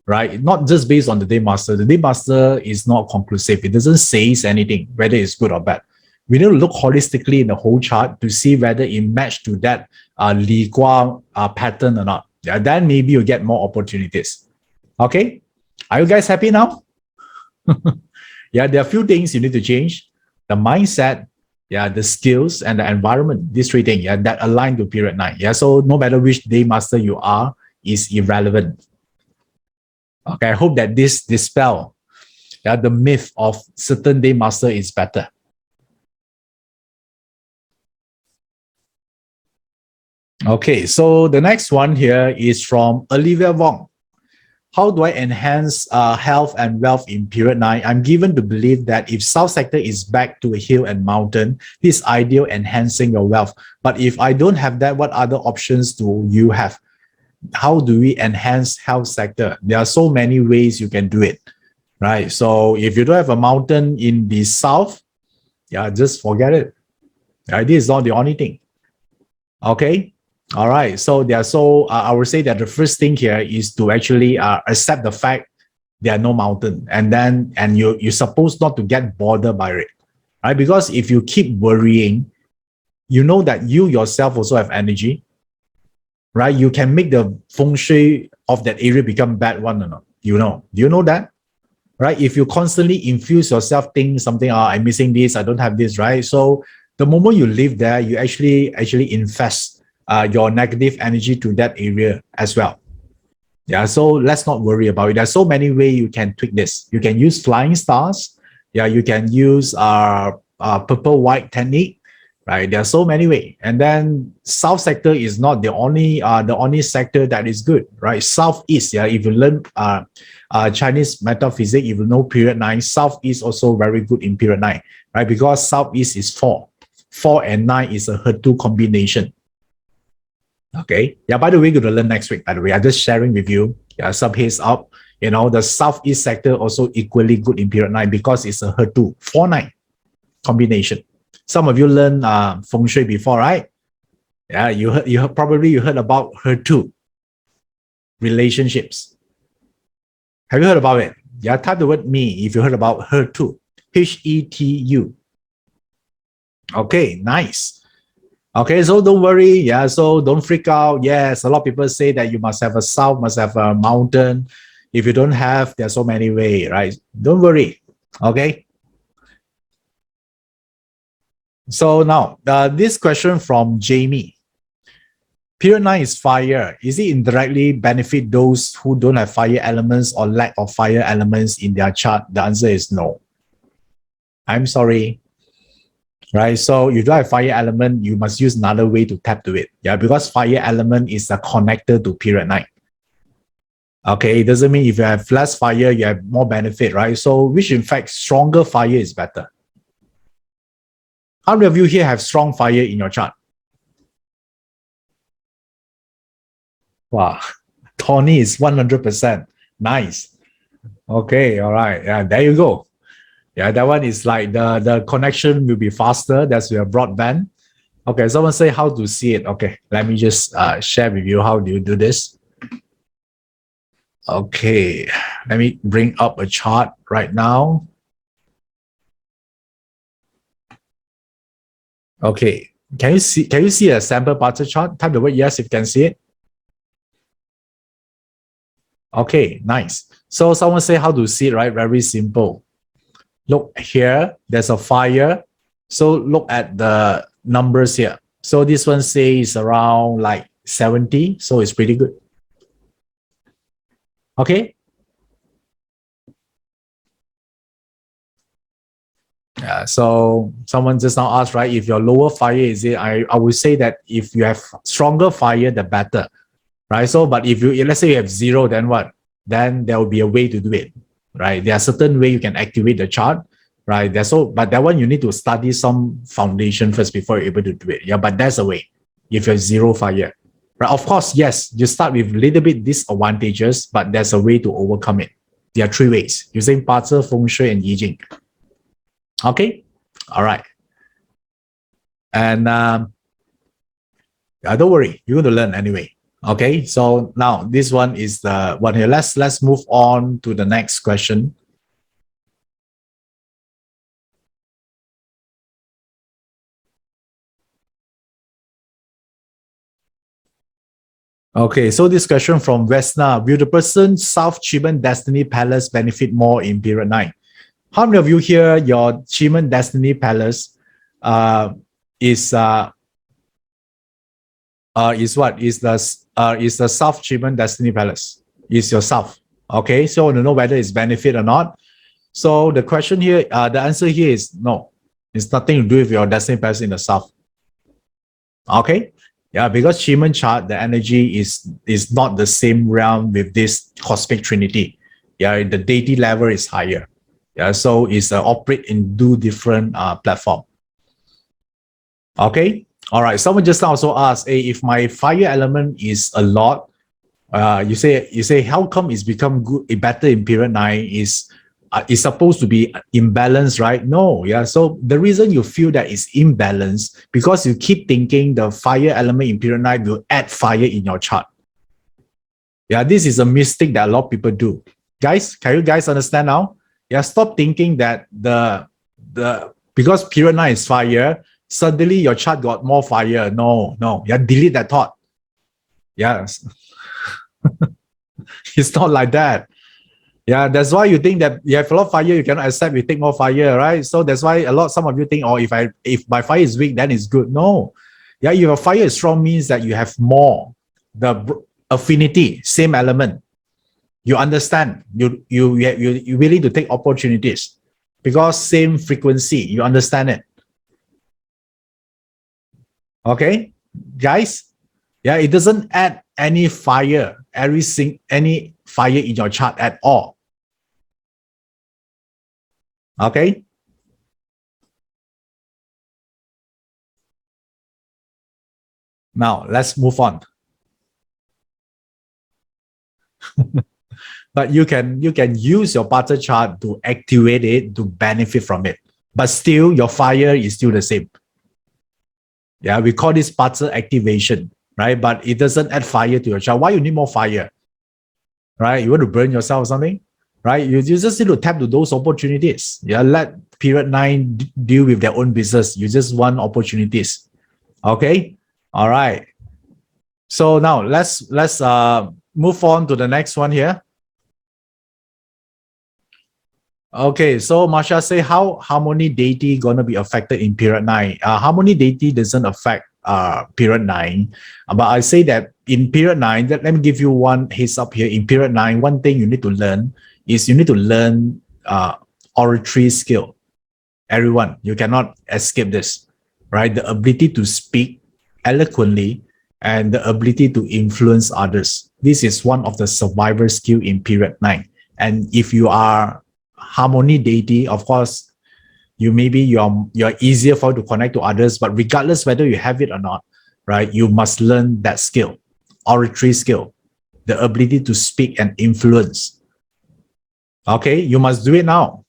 right? Not just based on the day master. The day master is not conclusive. It doesn't say anything, whether it's good or bad. We need to look holistically in the whole chart to see whether it matched to that Li Gua pattern or not. Yeah, then maybe you get more opportunities. Okay, are you guys happy now? Yeah, there are a few things you need to change: the mindset, yeah, the skills, and the environment. These 3 things, yeah, that align to period 9. Yeah, so no matter which day master you are, is irrelevant. Okay, I hope that this dispel the myth of certain day master is better. Okay, so the next one here is from Olivia Wong. How do I enhance health and wealth in period 9? I'm given to believe that if South sector is back to a hill and mountain, this is ideal enhancing your wealth. But if I don't have that, what other options do you have? How do we enhance health sector? There are so many ways you can do it, right? So if you don't have a mountain in the south, yeah, just forget it. Right? This is not the only thing. Okay. All right. So I would say that the first thing here is to actually accept the fact there are no mountain, and you're supposed not to get bothered by it, right? Because if you keep worrying, you know that you yourself also have energy, right? You can make the feng shui of that area become bad one or not. Do you know that? Right? If you constantly infuse yourself, think something, I'm missing this, I don't have this, right? So the moment you live there, you actually infest your negative energy to that area as well. Yeah, so let's not worry about it. There's so many ways you can tweak this. You can use flying stars. Yeah, you can use purple white technique. Right, there are so many ways. And then south sector is not the only sector that is good, right? Southeast, yeah, if you learn Chinese metaphysics, if you know period 9, southeast also very good in period 9, right? Because southeast is 4 and 9 is a Her2 combination. Okay, yeah, by the way, we're going to learn next week. By the way, I'm just sharing with you, yeah, some heads up, the southeast sector also equally good in period 9 because it's a Her2 4-9 combination. Some of you learned feng shui before, right? Yeah, you heard about Her2 relationships. Have you heard about it? Yeah, type the word me if you heard about Her2. Hetu. Okay, nice. Okay, so don't worry. Yeah, so don't freak out. Yes, a lot of people say that you must have a south, must have a mountain. If you don't have, there's so many ways, right? Don't worry. Okay. So now, this question from Jamie. Period 9 is fire. Is it indirectly benefit those who don't have fire elements or lack of fire elements in their chart? The answer is no. I'm sorry. Right. So you don't have fire element, you must use another way to tap to it. Yeah, because fire element is a connector to period 9. Okay, it doesn't mean if you have less fire, you have more benefit, right? So which in fact, stronger fire is better. How many of you here have strong fire in your chart? Wow, Tony is 100%. Nice. Okay, all right. Yeah, there you go. Yeah, that one is like the connection will be faster. That's your broadband. Okay, someone say how to see it. Okay, let me just share with you how do you do this. Okay, let me bring up a chart right now. Okay, can you see a sample pattern chart? Type the word yes if you can see it. Okay, nice. So someone say how to see it, right? Very simple. Look here, there's a fire. So look at the numbers here. So this one says around like 70. So it's pretty good. Okay. Yeah, so someone just now asked, right? If your lower fire is it, I would say that if you have stronger fire, the better. Right. So, but if you let's say you have 0, then what? Then there will be a way to do it. Right. There are certain way you can activate the chart. Right. But that one you need to study some foundation first before you're able to do it. Yeah, but that's a way. If you have 0 fire. Right. Of course, yes, you start with a little bit disadvantages, but there's a way to overcome it. There are 3 ways using Pazi, Feng Shui, and Yi Jing. Okay. All right. And don't worry, you're going to learn anyway. Okay, so now this one is the one here. Let's move on to the next question. Okay, so this question from Vesna. Will the person South Chiman Destiny Palace benefit more in period 9? How many of you here, your Chiman Destiny Palace is what? Is the South Chiman Destiny Palace? Is your South? Okay, so I want to know whether it's benefit or not. So the question here, the answer here is no. It's nothing to do with your Destiny Palace in the South. Okay, yeah, because Chiman chart, the energy is not the same realm with this cosmic trinity. Yeah, the deity level is higher. Yeah, so it's operate in 2 different platform. Okay. All right. Someone just also asked, hey, if my fire element is a lot, you say how come it's become good, better in period 9 is supposed to be imbalanced, right? No, yeah. So the reason you feel that it's imbalanced because you keep thinking the fire element in period 9 will add fire in your chart. Yeah, this is a mistake that a lot of people do. Guys, can you guys understand now? Yeah, stop thinking that the because period 9 is fire, suddenly your chart got more fire. No. Yeah, delete that thought. Yes. It's not like that. Yeah, that's why you think that you have a lot of fire, you cannot accept, you take more fire, right? So that's why some of you think, oh, if my fire is weak, then it's good. No. Yeah, if your fire is strong means that you have more. The affinity, same element. You understand. You willing to take opportunities because same frequency. You understand it. Okay, guys. Yeah, it doesn't add any fire, any fire in your chart at all. Okay. Now let's move on. But you can use your Pazi chart to activate it to benefit from it. But still, your fire is still the same. Yeah, we call this Pazi activation, right? But it doesn't add fire to your chart. Why you need more fire? Right? You want to burn yourself or something? Right? You just need to tap to those opportunities. Yeah, let period 9 deal with their own business. You just want opportunities. Okay. All right. So now let's move on to the next one here. Okay, so Masha say how harmony deity gonna be affected in period 9? Harmony deity doesn't affect period 9, but I say that in period 9, let me give you one heads up here. In period 9, one thing you need to learn is you need to learn oratory skill. Everyone, you cannot escape this, right? The ability to speak eloquently and the ability to influence others. This is one of the survivor skill in period 9. And if you are harmony deity, of course, you're easier for you to connect to others, but regardless whether you have it or not, right, you must learn that skill, oratory skill, the ability to speak and influence. Okay, you must do it now.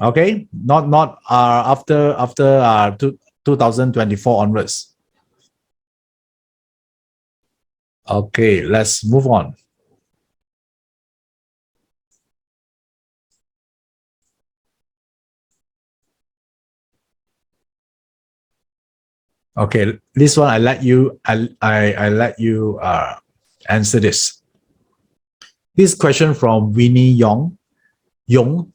Okay, not after 2024 onwards. Okay, let's move on. Okay, this one I let you answer this. This question from Winnie Yong. The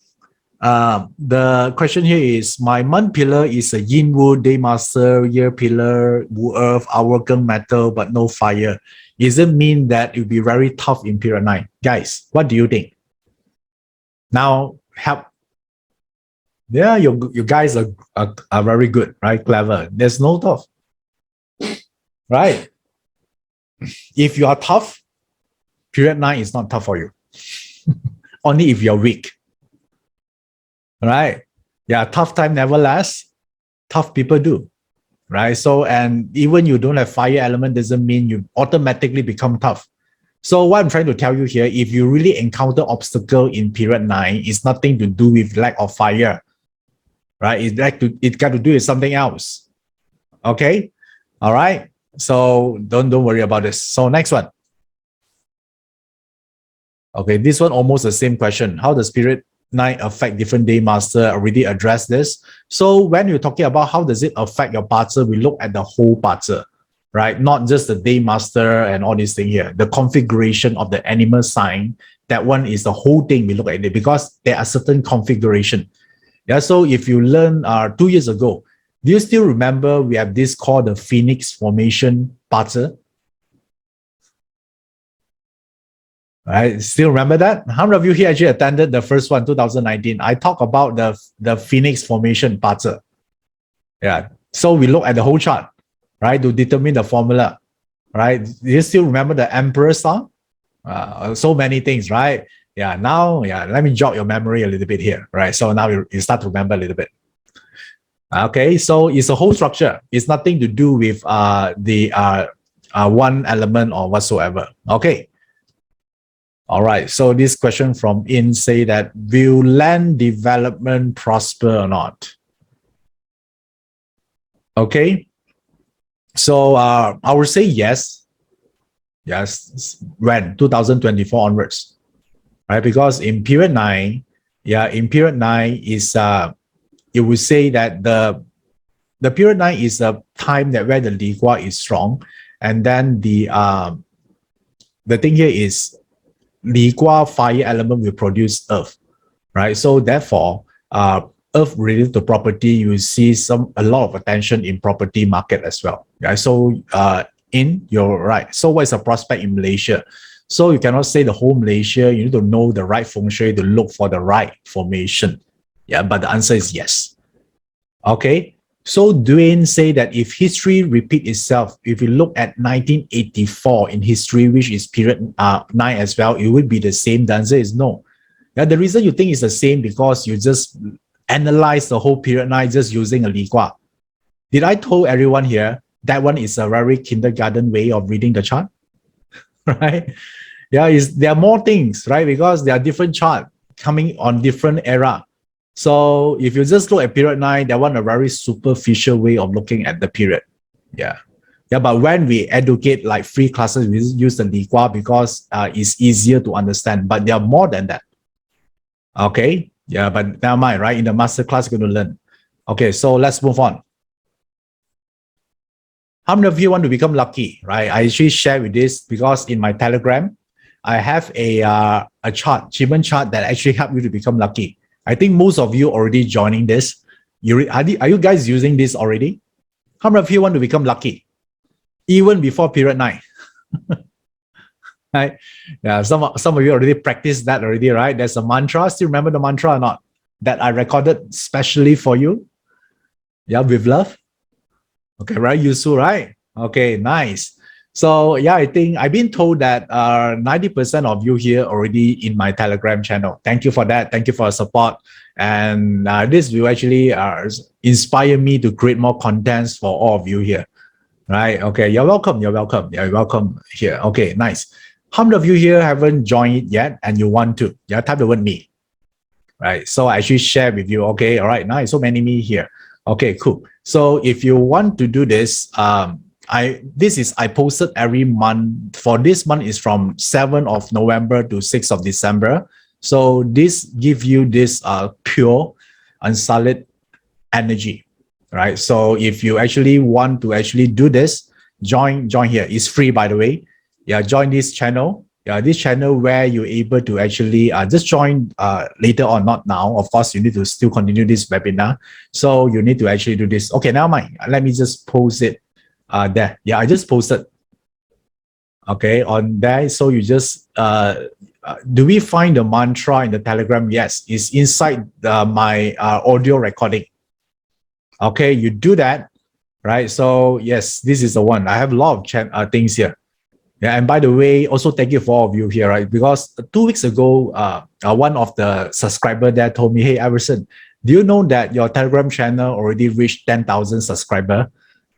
question here is, my month pillar is a yin wood, day master, year pillar, wu earth, our gun metal, but no fire. Does it mean that it will be very tough in period 9? Guys, what do you think? Now, help. Yeah, you guys are very good, right? Clever. There's no tough, right? If you are tough, period 9 is not tough for you. Only if you're weak. Right? Yeah, tough time never lasts. Tough people do. Right? So, and even you don't have fire element doesn't mean you automatically become tough. So what I'm trying to tell you here, if you really encounter obstacle in period 9, it's nothing to do with lack of fire. Right? It got to do with something else. Okay? All right. So don't worry about this. So next one. Okay, this one almost the same question. How does period 9 affect different day master? I already addressed this. So when you're talking about how does it affect your parser, we look at the whole parser, right? Not just the day master and all these things here. The configuration of the animal sign, that one is the whole thing we look at it because there are certain configuration. Yeah, so if you learn 2 years ago, do you still remember we have this called the Phoenix formation parser? Right, still remember that? How many of you here actually attended the first one, 2019? I talk about the Phoenix formation parser. Yeah, so we look at the whole chart, right, to determine the formula, right? Do you still remember the Emperor song? So many things, right? Yeah, now, yeah, let me jog your memory a little bit here, right? So now you start to remember a little bit. Okay, so it's a whole structure. It's nothing to do with the one element or whatsoever. Okay. All right. So this question from In say that will land development prosper or not? Okay. So I would say yes. Yes. When 2024 onwards, right? Because in period 9, in period 9 is you would say that the period 9 is a time that where the Li Gua is strong, and then the thing here is Li Gua fire element will produce earth, right? So therefore, earth related to property, you will see a lot of attention in property market as well. Right? So you're right. So what is a prospect in Malaysia? So you cannot say the whole Malaysia. You need to know the right feng shui to look for the right formation. Yeah, but the answer is yes. Okay. So Dwayne say that if history repeat itself, if you look at 1984 in history, which is period 9 as well, it would be the same. The answer is no. Now, the reason you think it's the same because you just analyze the whole period 9 just using a Li Gua. Did I told everyone here that one is a very kindergarten way of reading the chart? Right? Yeah, there are more things, right? Because there are different charts coming on different era. So if you just look at period 9, that one a very superficial way of looking at the period. Yeah. Yeah, but when we educate like free classes, we use the Li Gua because it's easier to understand. But there are more than that. Okay. Yeah, but never mind, right? In the masterclass, you're going to learn. Okay, so let's move on. How many of you want to become lucky, right? I actually share with this because in my Telegram, I have a chart, achievement chart that actually help you to become lucky. I think most of you already joining this. Are you guys using this already? How many of you want to become lucky? Even before period 9. Right? Yeah, some of you already practiced that already, right? There's a mantra. Still remember the mantra or not? That I recorded specially for you. Yeah, with love. Okay, very useful, right? Okay, nice. So yeah, I think I've been told that 90% of you here already in my Telegram channel. Thank you for that. Thank you for your support. And this will actually inspire me to create more contents for all of you here. Right? Okay, you're welcome. You're welcome. You're welcome here. Okay, nice. How many of you here haven't joined it yet and you want to? Yeah, type the word me. Right. So I actually share with you. Okay, all right, nice. So many me here. Okay, cool. So if you want to do this, I posted every month. For this month is from 7th of November to 6th of December. So this gives you this pure and solid energy, right? So if you actually want to actually do this, join here. It's free, by the way. Yeah, join this channel. Yeah, this channel where you're able to actually just join later on, not now. Of course, you need to still continue this webinar. So you need to actually do this. Okay, now let me just post it there. Yeah, I just posted. Okay, on there. So you just, do we find the mantra in the Telegram? Yes, it's inside my audio recording. Okay, you do that, right? So yes, this is the one. I have a lot of things here. Yeah, and by the way, also thank you for all of you here, right? Because 2 weeks ago, one of the subscriber there told me, "Hey, Iverson, do you know that your Telegram channel already reached 10,000 subscriber?"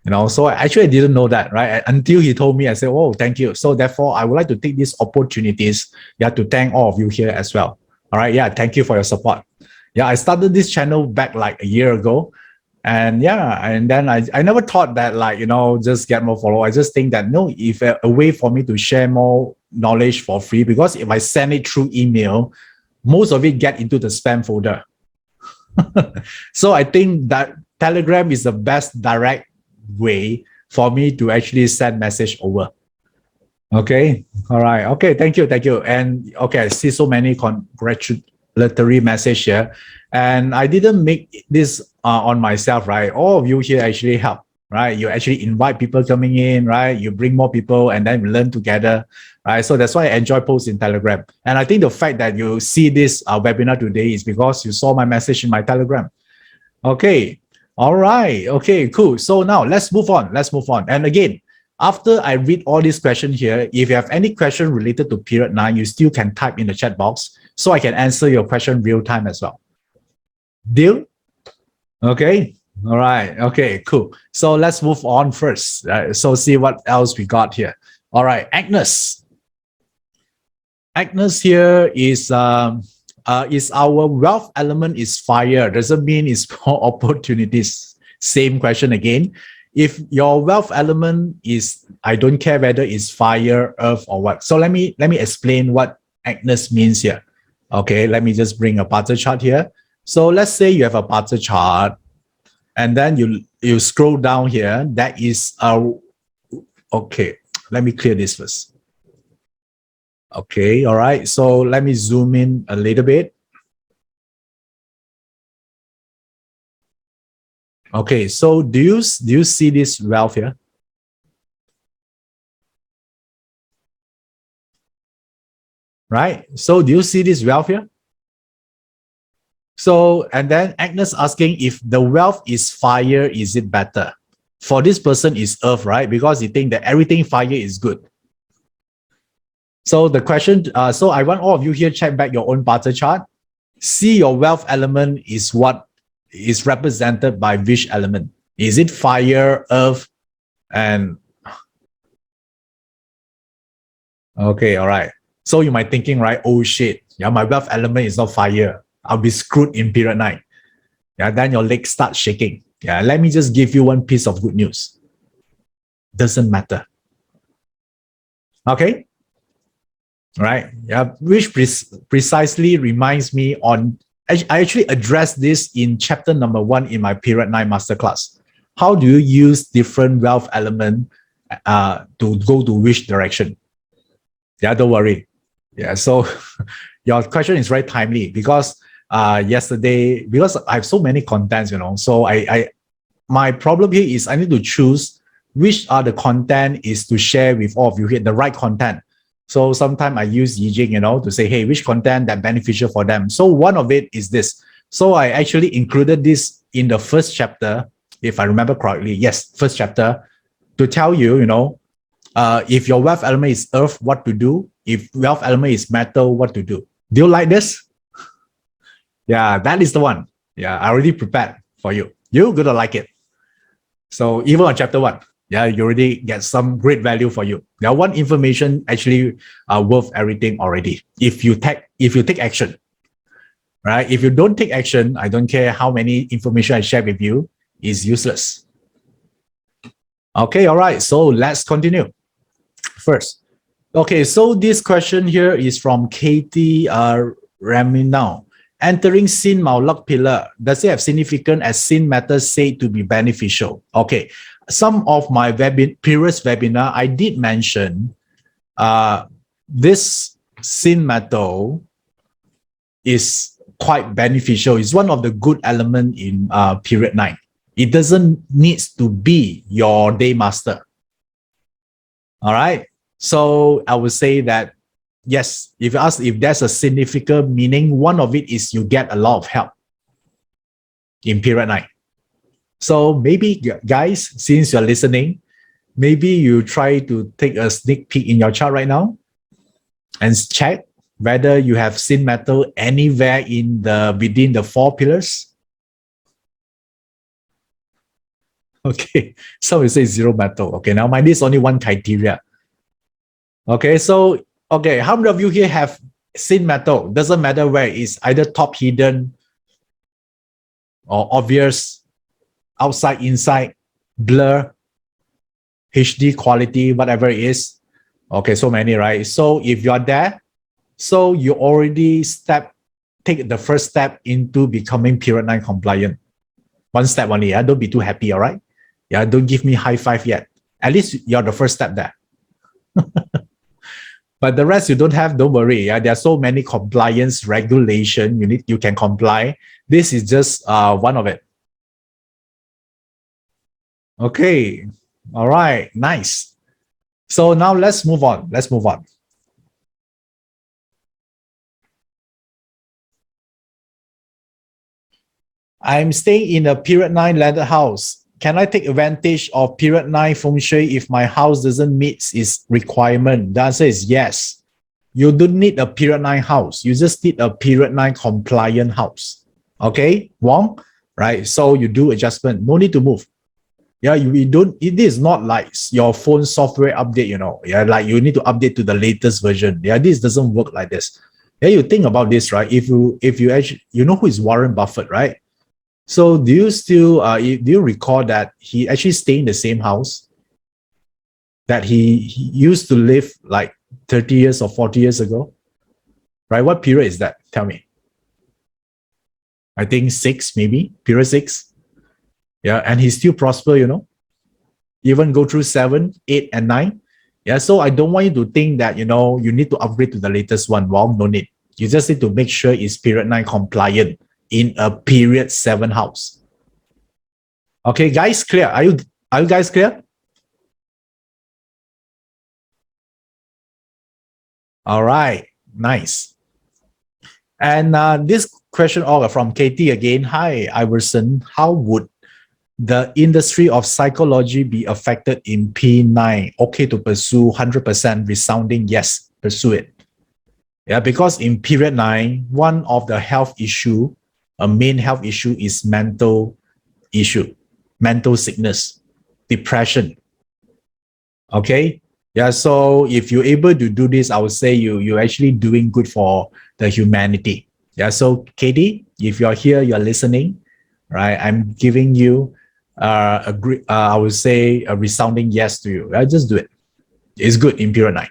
You know, so actually I didn't know that, right? Until he told me, I said, "Oh, thank you." So therefore, I would like to take these opportunities, yeah, to thank all of you here as well. All right, yeah, thank you for your support. Yeah, I started this channel back like a year ago. And yeah, and then I never thought that, like, you know, just get more followers. I just think that no, if a way for me to share more knowledge for free, because if I send it through email, most of it get into the spam folder. So I think that Telegram is the best direct way for me to actually send message over. Okay, all right, okay, thank you. And okay, I see so many congratulatory message here, and I didn't make this on myself, right? All of you here actually help, right? You actually invite people coming in, right? You bring more people and then we learn together, right? So that's why I enjoy posts in Telegram. And I think the fact that you see this webinar today is because you saw my message in my Telegram. Okay, all right, okay, cool. So now let's move on. And again, after I read all these questions here, if you have any question related to period 9, you still can type in the chat box so I can answer your question real time as well. Deal? Okay. All right. Okay, cool. So let's move on first. So see what else we got here. All right. Agnes. Agnes here is our wealth element is fire. Doesn't mean it's more opportunities. Same question again. If your wealth element is, I don't care whether it's fire, earth, or what. So let me explain what Agnes means here. Okay, let me just bring a parter chart here. So let's say you have a parter chart, and then you scroll down here. That is okay. Let me clear this first. Okay, all right. So let me zoom in a little bit. Okay, so do you see this wealth here? Right. So do you see this wealth here? So, and then Agnes asking if the wealth is fire, is it better? For this person is earth, right? Because he think that everything fire is good. So the question, so I want all of you here, check back your own parter chart. See your wealth element is what is represented by which element? Is it fire, earth, and okay, all right. So you might thinking, right? Oh shit, yeah, my wealth element is not fire. I'll be screwed in period 9. Yeah, then your legs start shaking. Yeah, let me just give you one piece of good news. Doesn't matter. Okay. Right. Yeah, which precisely reminds me on, I actually addressed this in chapter number 1 in my period 9 masterclass. how do you use different wealth element to go to which direction? Yeah, don't worry. Yeah, so your question is very timely because yesterday, because I have so many contents, so my problem here is I need to choose which are the content is to share with all of you here, the right content. So sometimes I use Yijing, to say, hey, which content that beneficial for them. So one of it is this. So I actually included this in the first chapter, if I remember correctly. Yes, first chapter, to tell you, if your wealth element is earth, what to do. If wealth element is metal, what to do. Do you like this? Yeah, that is the one. Yeah, I already prepared for you. You're going to like it. So even on chapter 1, yeah, you already get some great value for you. Now, one information actually worth everything already. If you take action, right? If you don't take action, I don't care how many information I share with you, is useless. Okay, all right. So let's continue. First, okay. So this question here is from Katie Raminau. Entering Sin Mao Luck pillar, does it have significance as Sin matter said to be beneficial? Okay, some of my previous webinar, I did mention this Sin metal is quite beneficial. It's one of the good element in period 9. It doesn't need to be your day master. All right. So I would say that yes, if you ask if there's a significant meaning, one of it is you get a lot of help in period 9. So maybe guys, since you're listening, maybe you try to take a sneak peek in your chart right now and check whether you have Sin metal anywhere within the 4 pillars. Okay, so we say 0 metal. Okay, now mind this only one criteria. Okay, so okay, how many of you here have Sin metal? Doesn't matter where it is, either top hidden or obvious, outside, inside, blur, HD quality, whatever it is. Okay, so many, right? So if you're there, so you already take the first step into becoming period 9 compliant. One step only, yeah? Don't be too happy, all right? Yeah, don't give me high five yet. At least you're the first step there. But the rest you don't have, don't worry. Yeah, there are so many compliance regulation you can comply. This is just one of it. Okay, all right, nice. So now let's move on. I'm staying in a period 9 landed house. Can I take advantage of period 9 feng shui if my house doesn't meet its requirement? The answer is yes. You don't need a period 9 house. You just need a period 9 compliant house. Okay, Wong, right? So you do adjustment. No need to move. Yeah, it is not like your phone software update, Yeah, like you need to update to the latest version. Yeah, this doesn't work like this. Yeah, you think about this, right? If you actually, who is Warren Buffett, right? So do you recall that he actually stayed in the same house that he used to live like 30 years or 40 years ago? Right? What period is that? Tell me. I think 6, maybe, period 6. Yeah, and he still prosper, even go through 7, 8, and 9. Yeah, so I don't want you to think that, you need to upgrade to the latest one. Well, no need. You just need to make sure it's period 9 compliant in a period 7 house. Okay, guys, clear? Are you guys clear? All right, nice. And this question from Katie again. Hi, Iverson. How would the industry of psychology be affected in P9? Okay to pursue 100% resounding yes, pursue it. Yeah, because in period 9, one of the a main health issue is mental sickness, depression. Okay. Yeah. So if you're able to do this, I would say you're actually doing good for the humanity. Yeah. So Katie, if you're here, you're listening, right? I'm giving you I would say a resounding yes to you. Just do it. It's good in period 9.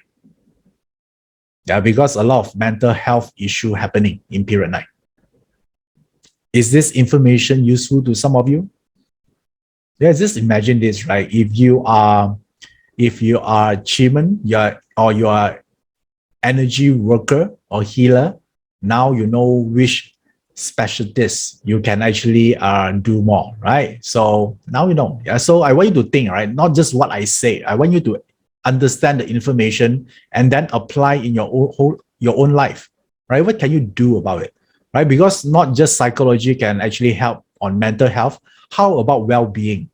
Yeah, because a lot of mental health issue happening in period 9. Is this information useful to some of you? Yeah, just imagine this, right? If you are achievement, you are energy worker or healer, now you know which specialties you can actually do more, right? So now you know. Yeah. So I want you to think, right? Not just what I say. I want you to understand the information and then apply in your own life, right? What can you do about it, right? Because not just psychology can actually help on mental health. How about well-being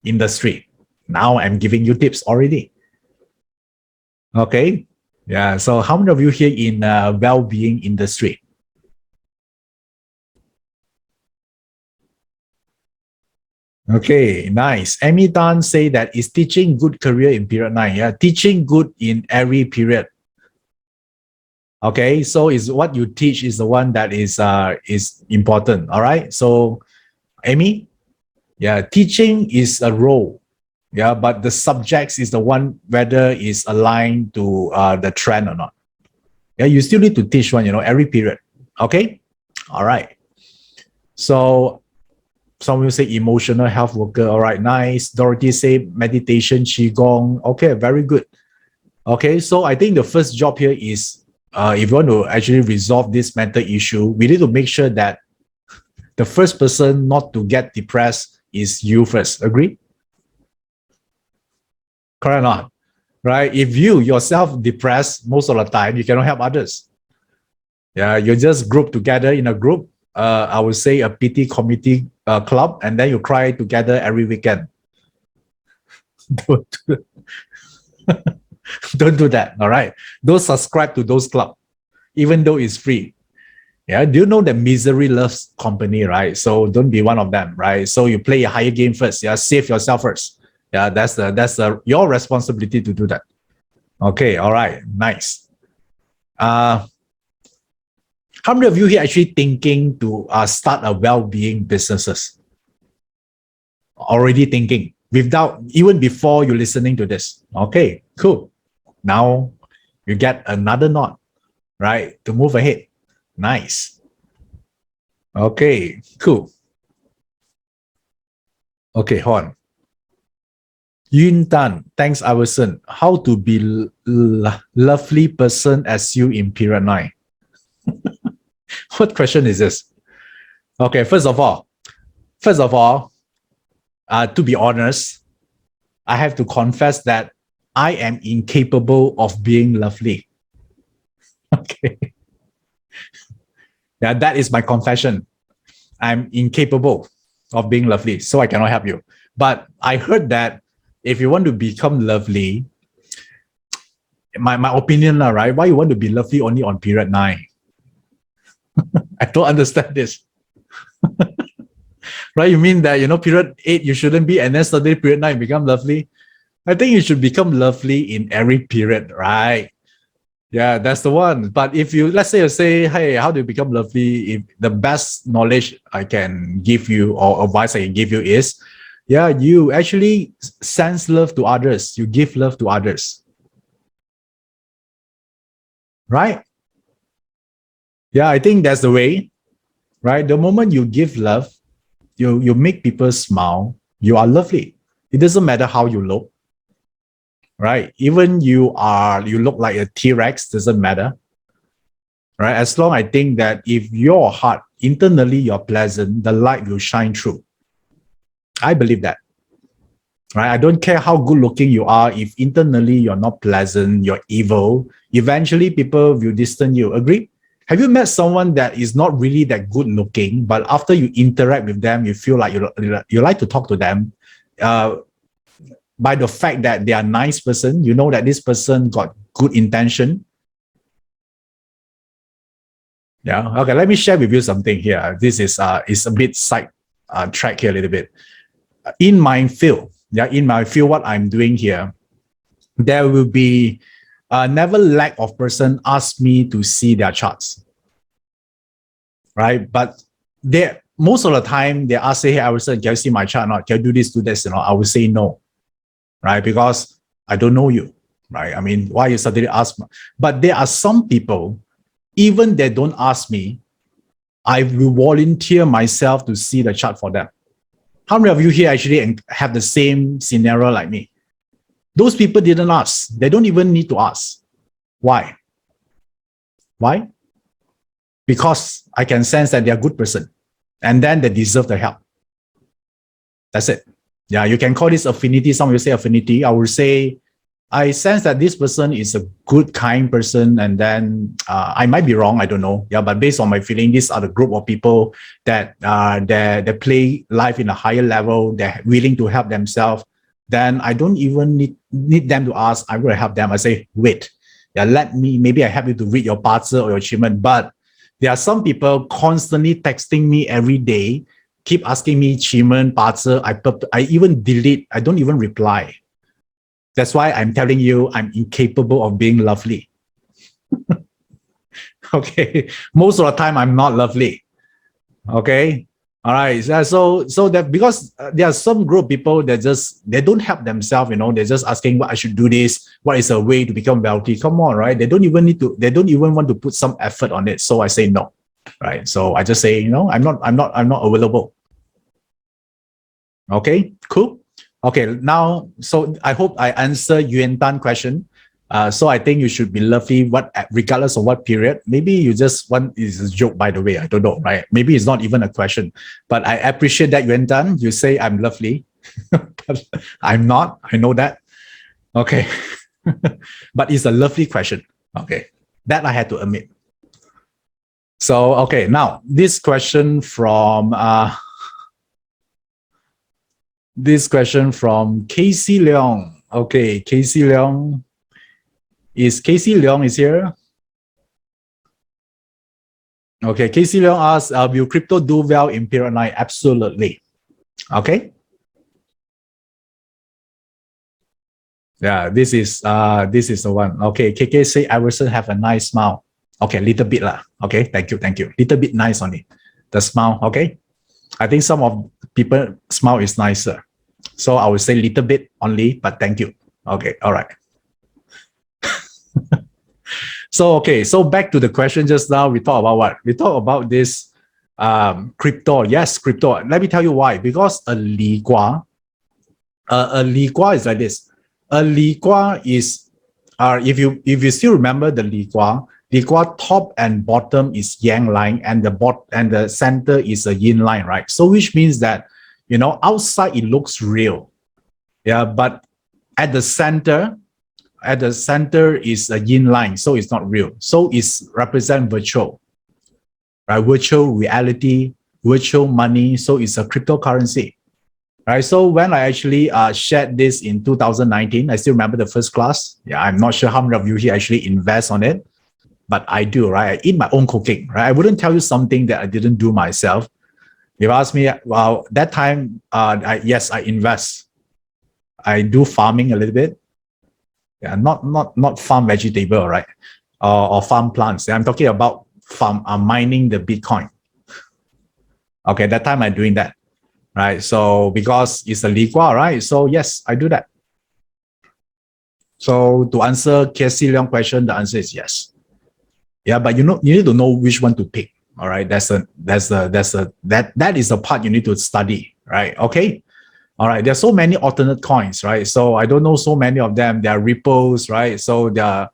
industry? Now I'm giving you tips already. Okay. Yeah. So how many of you here in well-being industry? Okay, nice. Amy Tan say that is teaching good career in period 9. Yeah, teaching good in every period. Okay, so is what you teach is the one that is important. All right. So Amy, yeah, teaching is a role. Yeah, but the subjects is the one whether is aligned to the trend or not. Yeah, you still need to teach one, every period. Okay. All right. So some will say emotional health worker. All right, nice. Dorothy say meditation, qigong. Okay, very good. Okay, so I think the first job here is if you want to actually resolve this mental issue, we need to make sure that the first person not to get depressed is you first. Agree? Correct or not? Right? If you yourself depressed most of the time, you cannot help others. Yeah, you just group together in a group. I would say a PT committee club, and then you cry together every weekend. Don't do, don't do that. All right. Don't subscribe to those clubs, even though it's free. Yeah. Do you know that misery loves company, right? So don't be one of them, right? So you play a higher game first. Yeah. Save yourself first. Yeah. That's your responsibility to do that. Okay. All right. Nice. How many of you here actually thinking to start a well-being businesses? Already thinking without even before you listening to this. Okay, cool. Now you get another knot, right? To move ahead. Nice. Okay, cool. Okay, hold on. Yun Tan, thanks, Iverson. How to be lovely person as you in period 9? What question is this? Okay, first of all, to be honest, I have to confess that I am incapable of being lovely. Okay. Yeah, that is my confession. I'm incapable of being lovely, so I cannot help you. But I heard that if you want to become lovely, my opinion, right? Why you want to be lovely only on period 9? I don't understand this. Right? You mean that, period 8 you shouldn't be, and then suddenly period 9 become lovely? I think you should become lovely in every period, right? Yeah, that's the one. But if you, let's say you say, hey, how do you become lovely? If the best knowledge I can give you or advice I can give you is, yeah, you actually sense love to others. You give love to others. Right? Yeah, I think that's the way. Right? The moment you give love, you make people smile, you are lovely. It doesn't matter how you look. Right? Even you look like a T-Rex, doesn't matter. Right? As long I think that if your heart internally you're pleasant, the light will shine through. I believe that. Right? I don't care how good looking you are. If internally you're not pleasant, you're evil, eventually people will distance you. Agree? Have you met someone that is not really that good looking, but after you interact with them, you feel like you like to talk to them by the fact that they are a nice person, you know that this person got good intention. Yeah. Okay. Let me share with you something here. This is a bit side track here a little bit. In my field, what I'm doing here, there will be never lack of person ask me to see their charts, right? But they most of the time they ask, say, hey, Iverson, can you see my chart or not? Can you do this, do this? I would say no, right? Because I don't know you, right? I mean, why you suddenly ask? But there are some people, even they don't ask me, I will volunteer myself to see the chart for them. How many of you here actually have the same scenario like me? Those people didn't ask. They don't even need to ask. Why? Why? Because I can sense that they're a good person and then they deserve the help. That's it. Yeah, you can call this affinity. Some will say affinity. I will say, I sense that this person is a good, kind person. And then I might be wrong. I don't know. Yeah, but based on my feeling, these are the group of people that they play life in a higher level. They're willing to help themselves. Then I don't even need them to ask. I'm going to help them. I say, wait, yeah, maybe I help you to read your parts or your achievement. But there are some people constantly texting me every day, keep asking me achievement, parts. I even delete. I don't even reply. That's why I'm telling you I'm incapable of being lovely. Okay. Most of the time, I'm not lovely. Okay. All right. So that because there are some group of people that they don't help themselves, they're just asking what I should do this, what is a way to become wealthy. Come on, right? They don't even want to put some effort on it. So I say no. Right. So I just say, I'm not available. Okay, cool. Okay, now, so I hope I answer Yuan Tan question. So I think you should be lovely, regardless of what period. Maybe you just want is a joke, by the way. I don't know, right? Maybe it's not even a question. But I appreciate that, Yuan Tan. You say I'm lovely, but I'm not. I know that. Okay, but it's a lovely question. Okay, that I had to admit. So okay, now this question from Casey Leong. Okay, Casey Leong. Casey Leong is here? Okay, Casey Leong asks, will crypto do well in period 9? Absolutely. Okay. Yeah, this is the one. Okay, KK say Iverson have a nice smile. Okay, little bit lah. Okay, thank you. Little bit nice on it. The smile, okay. I think some of people smile is nicer. So I would say little bit only, but thank you. Okay, all right. So, okay, so back to the question just now, we talked about what? We talked about this crypto. Yes, crypto. Let me tell you why. Because a Li Gua is like this. A Li Gua is, if you still remember the Li Gua top and bottom is yang line and the center is a yin line, right? So which means that, outside it looks real. Yeah, but at the center is a yin line, so it's not real. So it's represent virtual, right? Virtual reality, virtual money. So it's a cryptocurrency, right? So when I actually shared this in 2019, I still remember the first class. Yeah, I'm not sure how many of you here actually invest on it, but I do, right? I eat my own cooking, right? I wouldn't tell you something that I didn't do myself. If you ask me, well, that time, yes, I invest. I do farming a little bit. Yeah, not farm vegetable, right? Or farm plants. I'm talking about mining the Bitcoin. Okay, that time I'm doing that, right? So because it's a Li Gua, right? So yes, I do that. So to answer Casey Leong question, the answer is yes. Yeah, but you need to know which one to pick. All right, that is the part you need to study, right? Okay. All right, there's so many alternate coins, right? So I don't know so many of them. There are Ripples, right? So there are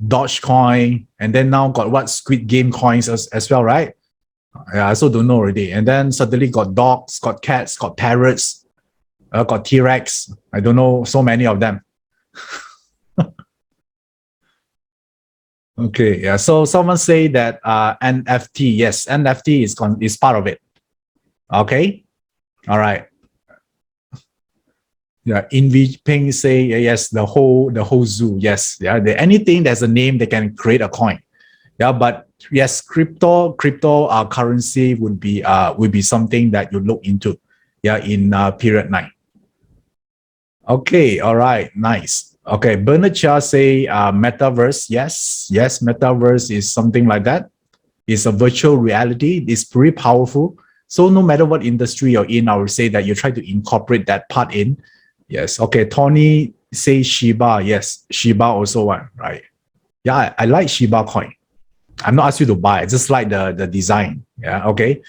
Dogecoin, and then now got what Squid Game coins as well, right? Yeah, I also don't know already. And then suddenly got dogs, got cats, got parrots, got T-Rex. I don't know so many of them. Okay, yeah. So someone say that NFT. Yes, NFT is part of it. Okay, all right. Yeah, Invi Ping say yes, the whole zoo. Yes, yeah. Anything that's a name, they can create a coin. Yeah, but yes, crypto currency would be something that you look into. Yeah, in period 9. Okay, all right, nice. Okay, Bernard Chia say metaverse. Yes, metaverse is something like that. It's a virtual reality. It's pretty powerful. So no matter what industry you're in, I would say that you try to incorporate that part in. Yes. Okay. Tony say Shiba. Yes. Shiba also one, right? Yeah, I like Shiba coin. I'm not asking you to buy. I just like the design. Yeah. Okay.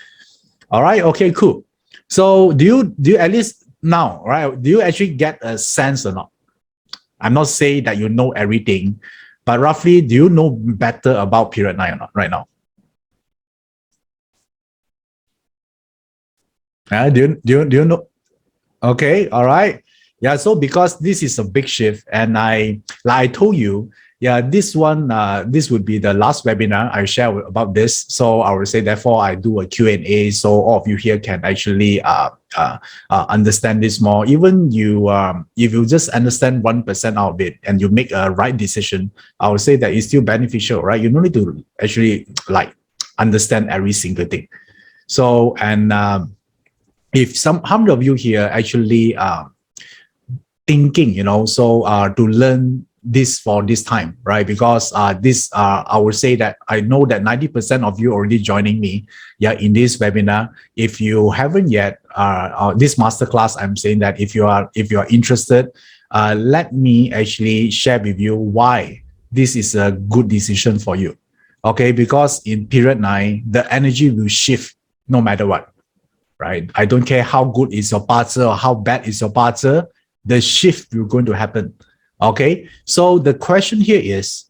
All right. Okay. Cool. So do you at least now, right? Do you actually get a sense or not? I'm not saying that you know everything, but roughly, do you know better about period 9 or not right now? Do you know? Okay, all right. Yeah, so because this is a big shift, and like I told you, yeah, this would be the last webinar I share about this. So I would say, therefore, I do a Q&A, so all of you here can actually understand this more. Even if you just understand 1% out of it and you make a right decision, I would say that it's still beneficial, right? You don't need to actually like understand every single thing. So and if how many of you here actually thinking, to learn this for this time, right? Because I would say that I know that 90% of you already joining me, yeah, in this webinar. If you haven't yet, this masterclass, I'm saying that if you are interested, let me actually share with you why this is a good decision for you. Okay, because in period 9, the energy will shift no matter what, right? I don't care how good is your parts or how bad is your parts, the shift will going to happen. Okay, so the question here is,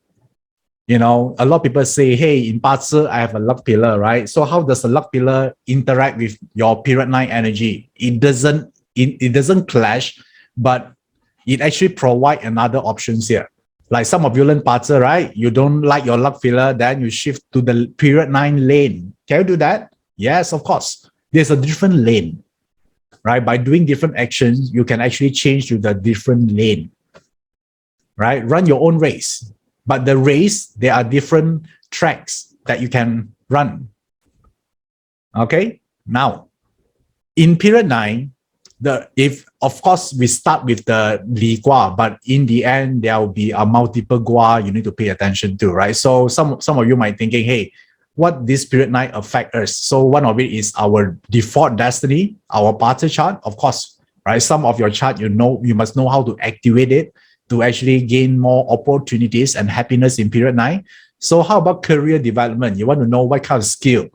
a lot of people say, hey, in parts, I have a luck pillar, right? So how does the luck pillar interact with your period 9 energy? It doesn't clash, but it actually provide another options here. Like some of you learn parts, right? You don't like your luck pillar, then you shift to the period 9 lane. Can you do that? Yes, of course. There's a different lane, right? By doing different actions, you can actually change to the different lane, right? Run your own race. But the race, there are different tracks that you can run. Okay? Now, in period 9, if of course we start with the Li Gua, but in the end, there will be a multiple Gua you need to pay attention to, right? So some of you might thinking, hey, what this period 9 affect us? So one of it is our default destiny, our party chart, of course, right? Some of your chart, you must know how to activate it to actually gain more opportunities and happiness in period 9. So how about career development? You want to know what kind of skill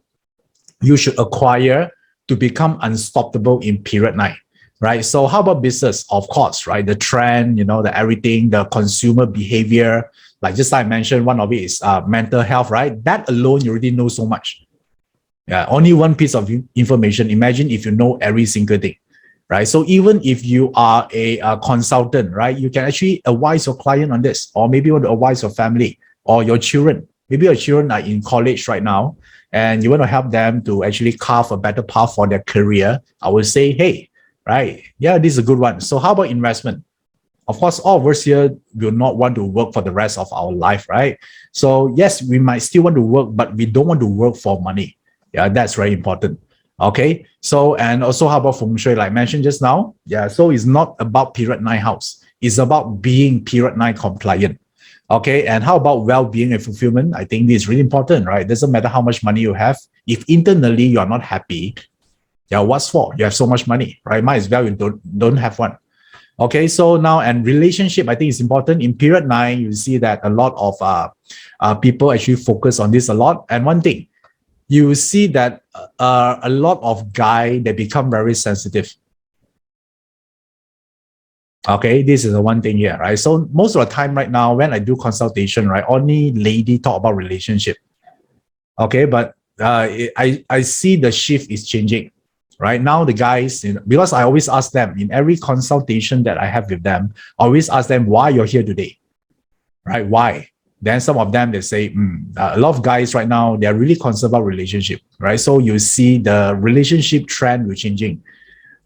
you should acquire to become unstoppable in period 9, right? So how about business? Of course, right? The trend, the everything, the consumer behavior, like just like I mentioned, one of it is mental health, right? That alone, you already know so much. Yeah, only one piece of information. Imagine if you know every single thing, right? So even if you are a consultant, right, you can actually advise your client on this, or maybe you want to advise your family or your children. Maybe your children are in college right now, and you want to help them to actually carve a better path for their career. I would say, hey, right, yeah, this is a good one. So how about investment? Of course, all of us here will not want to work for the rest of our life, right? So yes, we might still want to work, but we don't want to work for money. Yeah, that's very important. Okay, so and also how about feng shui, like I mentioned just now? Yeah, so it's not about period 9 house. It's about being period 9 compliant. Okay, and how about well-being and fulfillment? I think this is really important, right? It doesn't matter how much money you have. If internally you're not happy, yeah, what's for? You have so much money, right? Might as well you don't have one. Okay, so now and relationship, I think it's important. In period 9, you see that a lot of people actually focus on this a lot. And one thing, you see that a lot of guys, they become very sensitive. Okay, this is the one thing here, right? So most of the time right now, when I do consultation, right, only lady talk about relationship. Okay, but I see the shift is changing. Right now, the guys, because I always ask them in every consultation that I have with them, I always ask them why you're here today, right? Why? Then some of them, they say, a lot of guys right now, they're really concerned about relationship, right? So you see the relationship trend will changing.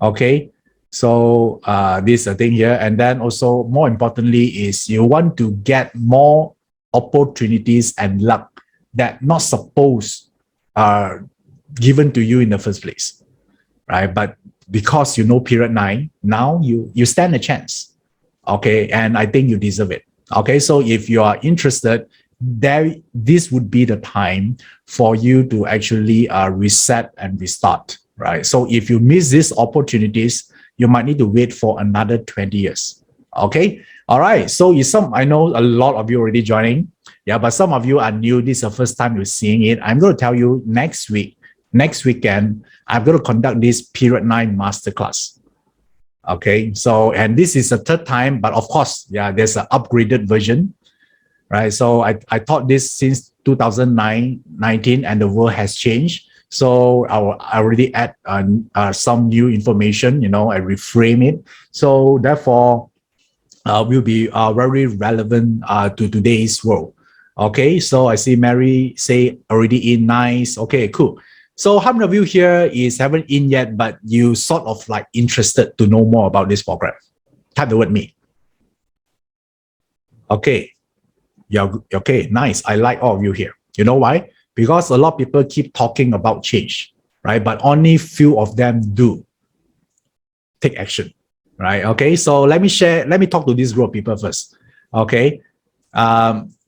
Okay. So this is the thing here. And then also more importantly is you want to get more opportunities and luck that not supposed are given to you in the first place. Right? But because you know period 9, now you stand a chance. Okay. And I think you deserve it. Okay. So if you are interested, this would be the time for you to actually reset and restart. Right. So if you miss these opportunities, you might need to wait for another 20 years. Okay. All right. So I know a lot of you already joining. Yeah, but some of you are new. This is the first time you're seeing it. I'm going to tell you next week, next weekend, I'm going to conduct this period 9 masterclass. Okay, so, and this is the third time, but of course, yeah, there's an upgraded version, right? So I taught this since 2019, and the world has changed. So I already add some new information, I reframe it. So therefore, will be very relevant to today's world. Okay, so I see Mary say already in, nice. Okay, cool. So how many of you here haven't in yet, but you sort of like interested to know more about this program? Type the word me. Okay, yeah, okay, nice. I like all of you here. You know why? Because a lot of people keep talking about change, right? But only few of them do take action, right? Okay, so let me talk to this group of people first. Okay,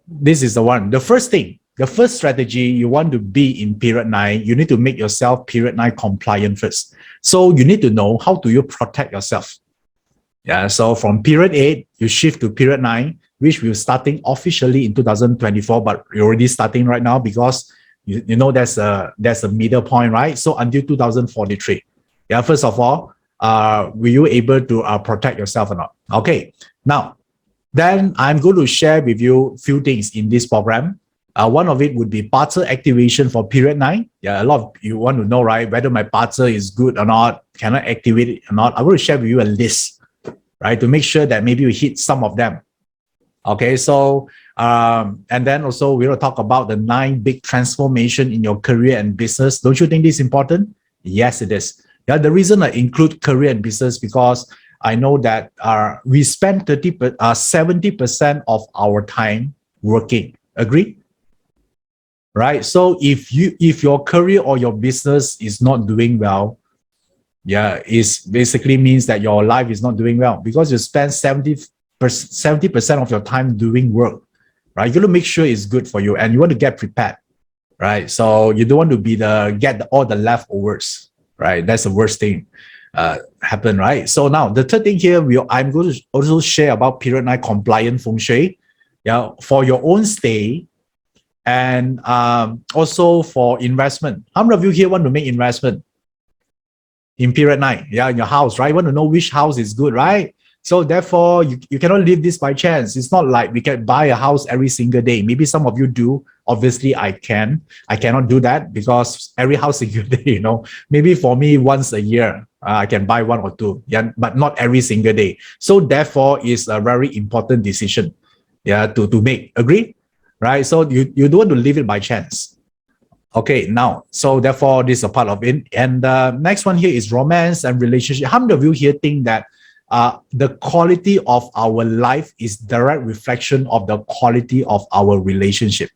this is the one. The first strategy you want to be in period 9, you need to make yourself period 9 compliant first. So you need to know how do you protect yourself. Yeah, so from period 8, you shift to period 9, which we're starting officially in 2024, but you're already starting right now because you know there's a middle point, right? So until 2043. Yeah, first of all, were you able to protect yourself or not? Okay, now, then I'm going to share with you a few things in this program. One of it would be parter activation for period 9. Yeah, a lot of you want to know, right, whether my parter is good or not, can I activate it or not? I'm going to share with you a list, right, to make sure that maybe you hit some of them. Okay, so, and then also we're going to talk about the 9 big transformation in your career and business. Don't you think this is important? Yes, it is. Yeah, the reason I include career and business because I know that we spend 70% of our time working. Agree? Right? So if your career or your business is not doing well, yeah, it basically means that your life is not doing well because you spend 70% of your time doing work, right? You got to make sure it's good for you and you want to get prepared, right? So you don't want to be all the leftovers, right? That's the worst thing happen, right? So now the third thing here, I'm going to also share about period 9 compliant feng shui, yeah, for your own stay and also for investment. How many of you here want to make investment in period 9? Yeah, in your house, right? You want to know which house is good, right? So therefore, you cannot live this by chance. It's not like we can buy a house every single day. Maybe some of you do. Obviously, I cannot do that because every house single day, maybe for me once a year, I can buy 1 or 2, yeah, but not every single day. So therefore, it's a very important decision, yeah, to make. Agree? Right? So you don't want to live it by chance. Okay, now, so therefore, this is a part of it. And the next one here is romance and relationship. How many of you here think that the quality of our life is direct reflection of the quality of our relationship?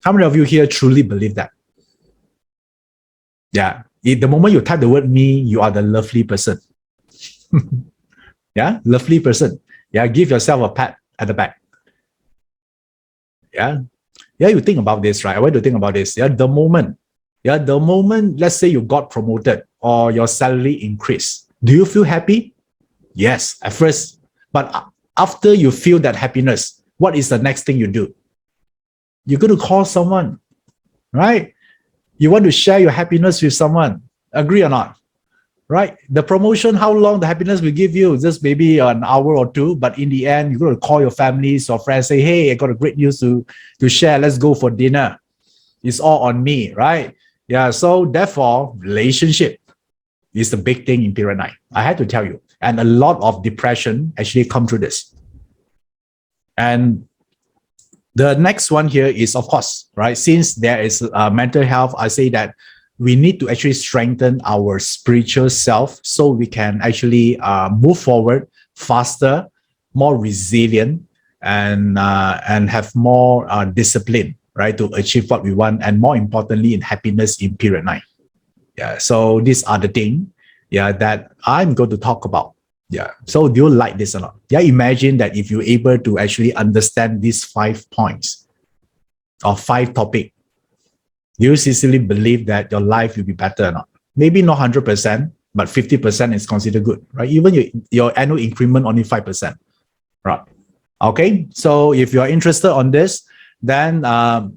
How many of you here truly believe that? Yeah, the moment you type the word me, you are the lovely person. Yeah, lovely person. Yeah, give yourself a pat at the back. Yeah, you think about this, right? I want to think about this. Yeah, the moment, let's say you got promoted or your salary increased, do you feel happy? Yes, at first. But after you feel that happiness, what is the next thing you do? You're going to call someone, right? You want to share your happiness with someone. Agree or not? Right? The promotion, how long the happiness will give you? Just maybe an hour or 2. But in the end, you're going to call your families or friends, say, hey, I got a great news to share. Let's go for dinner. It's all on me, right? Yeah, so therefore, relationship is the big thing in period 9. I had to tell you. And a lot of depression actually come through this. And the next one here is, of course, right? Since there is mental health, I say that we need to actually strengthen our spiritual self so we can actually move forward faster, more resilient, and have more discipline, right, to achieve what we want, and more importantly, in happiness in period 9. Yeah, so these are the things, yeah, that I'm going to talk about. Yeah, so do you like this or not? Yeah, imagine that if you're able to actually understand these 5 points or 5 topics, do you sincerely believe that your life will be better or not? Maybe not 100%, but 50% is considered good, right? Even your annual increment only 5%, right? Okay, so if you're interested on this, then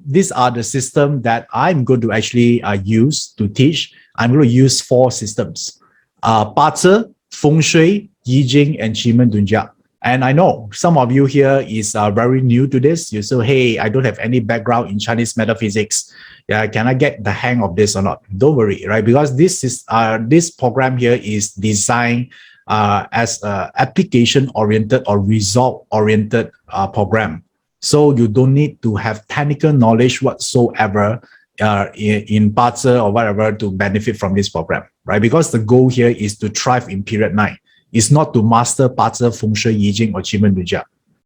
these are the systems that I'm going to actually use to teach. I'm going to use 4 systems: 八字, Feng Shui, Yi Jing, and Qi Men Dun Jia. And I know some of you here is very new to this. You say, hey, I don't have any background in Chinese metaphysics. Yeah, can I get the hang of this or not? Don't worry, right? Because this program here is designed as an application-oriented or result-oriented program. So you don't need to have technical knowledge whatsoever in Bazi or whatever to benefit from this program, right? Because the goal here is to thrive in period 9. It's not to master Bazi, Feng Shui, Yi Jing, or Qi Men Dun Jia.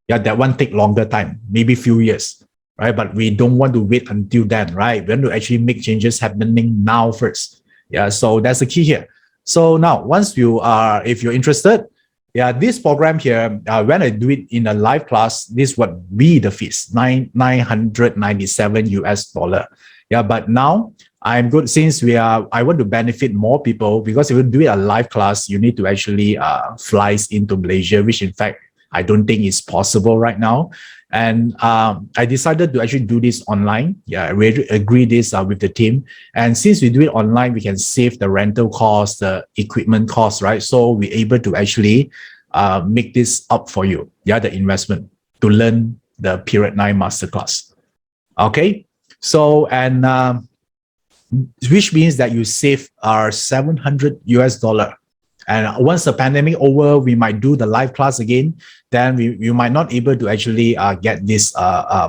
Yeah, that one take longer time, maybe few years, right? But we don't want to wait until then, right? We want to actually make changes happening now first. Yeah, so that's the key here. So now, once you are, if you're interested, yeah, this program here, when I do it in a live class, this would be the fees, $997 US. Yeah, but now I'm good since I want to benefit more people, because if you do it a live class, you need to actually fly into Malaysia, which in fact, I don't think is possible right now. And I decided to actually do this online. Yeah, we agree this with the team. And since we do it online, we can save the rental cost, the equipment cost, right? So we're able to actually make this up for you. Yeah, the investment to learn the period 9 masterclass. Okay. So, and which means that you save $700 US. And once the pandemic over, we might do the live class again. Then you might not able to actually get this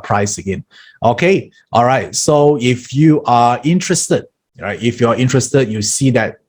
price again. Okay. All right. So if you are interested, right? If you're interested, you see that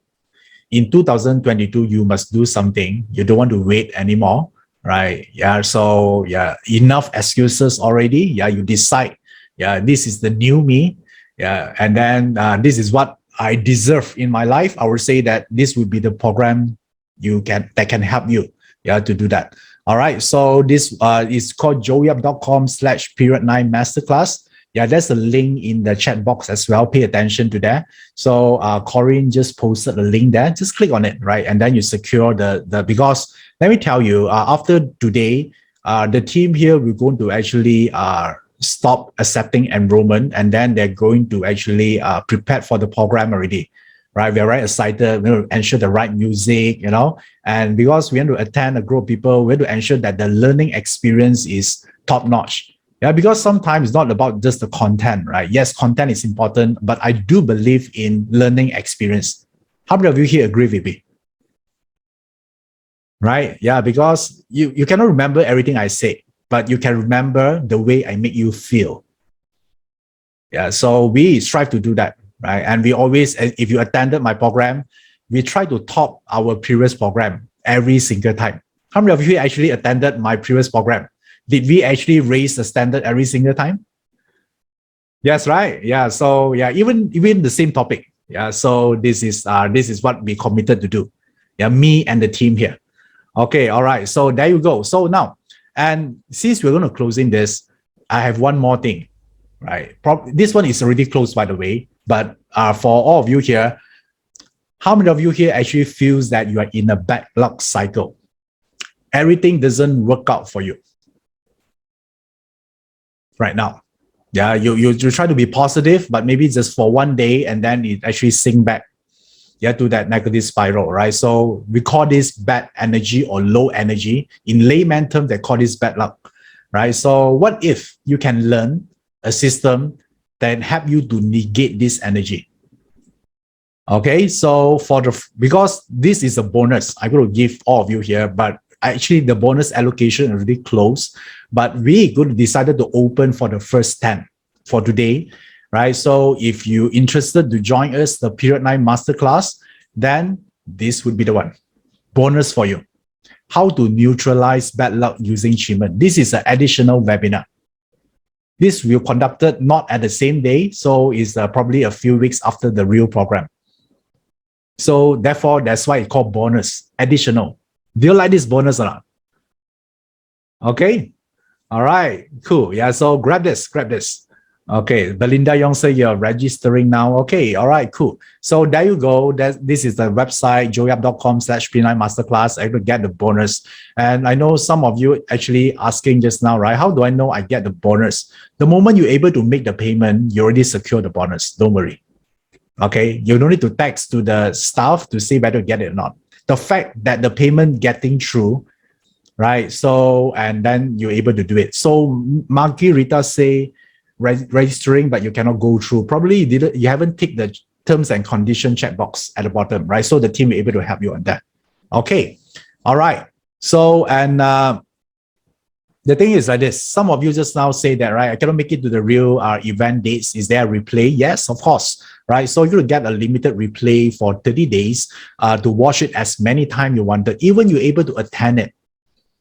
in 2022, you must do something. You don't want to wait anymore, right? Yeah. So yeah, enough excuses already. Yeah. You decide, yeah, this is the new me. Yeah. And then this is what I deserve in my life. I would say that this would be the program that can help you, yeah, to do that. All right. So this is called joeyup.com/period 9 masterclass. Yeah, there's a link in the chat box as well. Pay attention to that. So Corinne just posted a link there. Just click on it, right? And then you secure because let me tell you, after today, the team here, we're going to actually stop accepting enrollment, and then they're going to actually prepare for the program already, right? We're very excited. We want to ensure the right music, you know, and because we want to attend a group of people, we want to ensure that the learning experience is top notch. Yeah, because sometimes it's not about just the content, right? Yes, content is important, but I do believe in learning experience. How many of you here agree with me? Right? Yeah, because you cannot remember everything I say, but you can remember the way I make you feel. Yeah, so we strive to do that, right? And we always, if you attended my program, we try to top our previous program every single time. How many of you actually attended my previous program? Did we actually raise the standard every single time? Yes, right. Yeah. So yeah, even the same topic. Yeah. So this is what we committed to do. Yeah, me and the team here. Okay. All right. So there you go. So now, and since we're going to closing this, I have one more thing, right? This one is already closed, by the way. But for all of you here, how many of you here actually feels that you are in a bad luck cycle? Everything doesn't work out for you right now. Yeah, you try to be positive, but maybe just for one day, and then it actually sink back, yeah, to that negative spiral, right? So we call this bad energy or low energy. In layman terms, they call this bad luck, right? So what if you can learn a system that help you to negate this energy? Okay, so because this is a bonus, I'm going to give all of you here, but actually the bonus allocation already closed, but we decided to open for the first 10 for today, right? So if you're interested to join us, the period 9 masterclass, then this would be the one. Bonus for you. How to neutralize bad luck using Qi Men. This is an additional webinar. This will conducted not at the same day, so it's probably a few weeks after the real program. So therefore, that's why it's called bonus, additional. Do you like this bonus or not? Okay. All right. Cool. Yeah. So grab this. Okay, Belinda Young say you're registering now. Okay, all right, cool. So there you go. This is the website, joeyup.com/P9 Masterclass. I will get the bonus. And I know some of you actually asking just now, right? How do I know I get the bonus? The moment you're able to make the payment, you already secure the bonus. Don't worry. Okay, you don't need to text to the staff to see whether you get it or not. The fact that the payment getting through, right? So, and then you're able to do it. So Marky Rita say, registering, but you cannot go through. Probably you haven't ticked the terms and condition checkbox at the bottom, right? So the team will be able to help you on that. Okay. All right. So, and the thing is like this, some of you just now say that, right? I cannot make it to the real event dates. Is there a replay? Yes, of course, right? So you're going to get a limited replay for 30 days to watch it as many times you wanted. Even you're able to attend it.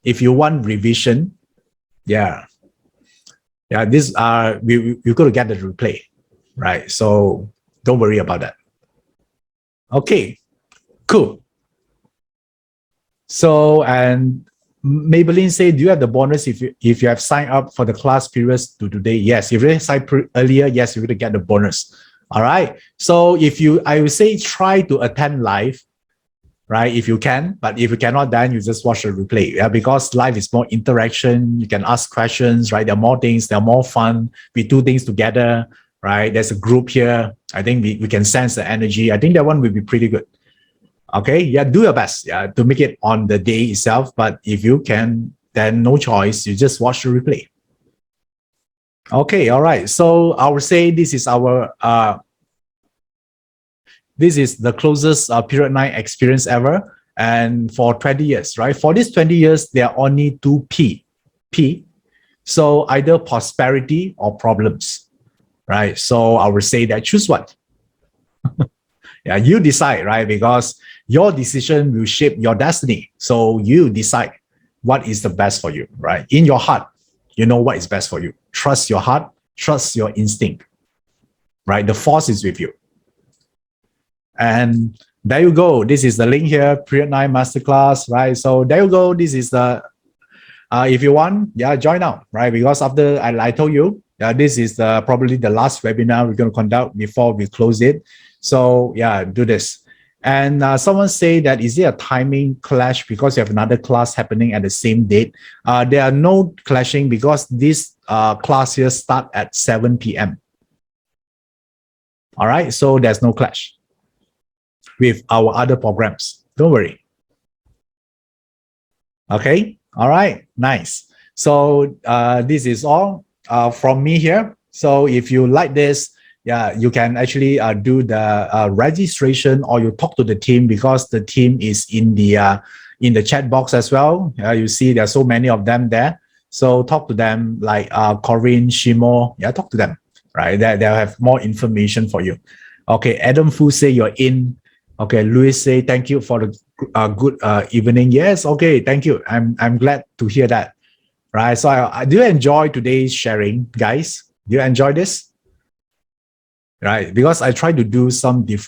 If you want revision, yeah, this you're going to get the replay, right? So don't worry about that. Okay, cool. So, and Maybelline say, do you have the bonus if you have signed up for the class periods to today? Yes. If you signed earlier, yes, you're going to get the bonus. All right. So I would say try to attend live, right? If you can, but if you cannot, then you just watch the replay. Yeah, because live is more interaction. You can ask questions, right? There are more things. There are more fun. We do things together, right? There's a group here. I think we can sense the energy. I think that one will be pretty good. Okay, yeah, do your best, yeah, to make it on the day itself. But if you can, then no choice. You just watch the replay. Okay, all right. So I would say this is our this is the closest period 9 experience ever, and for 20 years, right? For these 20 years, there are only two P. So either prosperity or problems, right? So I would say that choose one. Yeah, you decide, right? Because your decision will shape your destiny. So you decide what is the best for you, right? In your heart, you know what is best for you. Trust your heart, trust your instinct, right? The force is with you. And there you go. This is the link here, Period 9 Masterclass, right? So there you go. This is the, if you want, yeah, join now, right? Because after I told you, this is probably the last webinar we're going to conduct before we close it. So yeah, do this. And someone say that, is there a timing clash because you have another class happening at the same date? There are no clashing because this class here start at 7 p.m. All right, so there's no clash with our other programs. Don't worry. Okay, all right, nice. So this is all from me here. So if you like this, yeah, you can actually do the registration, or you talk to the team, because the team is in the chat box as well. You see there are so many of them there. So talk to them, like Corinne, Shimo. Yeah, talk to them, right? They'll have more information for you. Okay, Adam Fu say you're in. Okay, Louis say thank you for the good evening. Yes, okay, thank you. I'm glad to hear that. Right. So I do enjoy today's sharing, guys. Do you enjoy this? Right, because I try to do something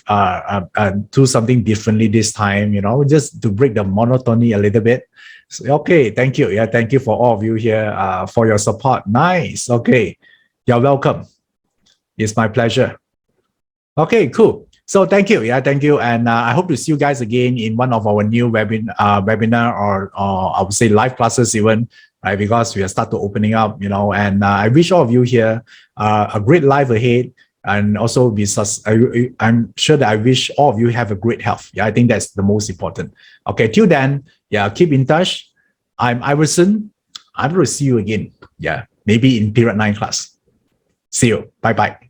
differently this time, you know, just to break the monotony a little bit. So, okay, thank you. Yeah, thank you for all of you here for your support. Nice. Okay, you're welcome. It's my pleasure. Okay, cool. So thank you. Yeah, thank you. And I hope to see you guys again in one of our new webinar or I would say live classes even, right? Because we are start to opening up, you know, and I wish all of you here a great life ahead. And also I'm sure that I wish all of you have a great health. Yeah, I think that's the most important. Okay, till then, yeah, keep in touch. I'm Iverson. I'm going to see you again. Yeah, maybe in period 9 class. See you. Bye-bye.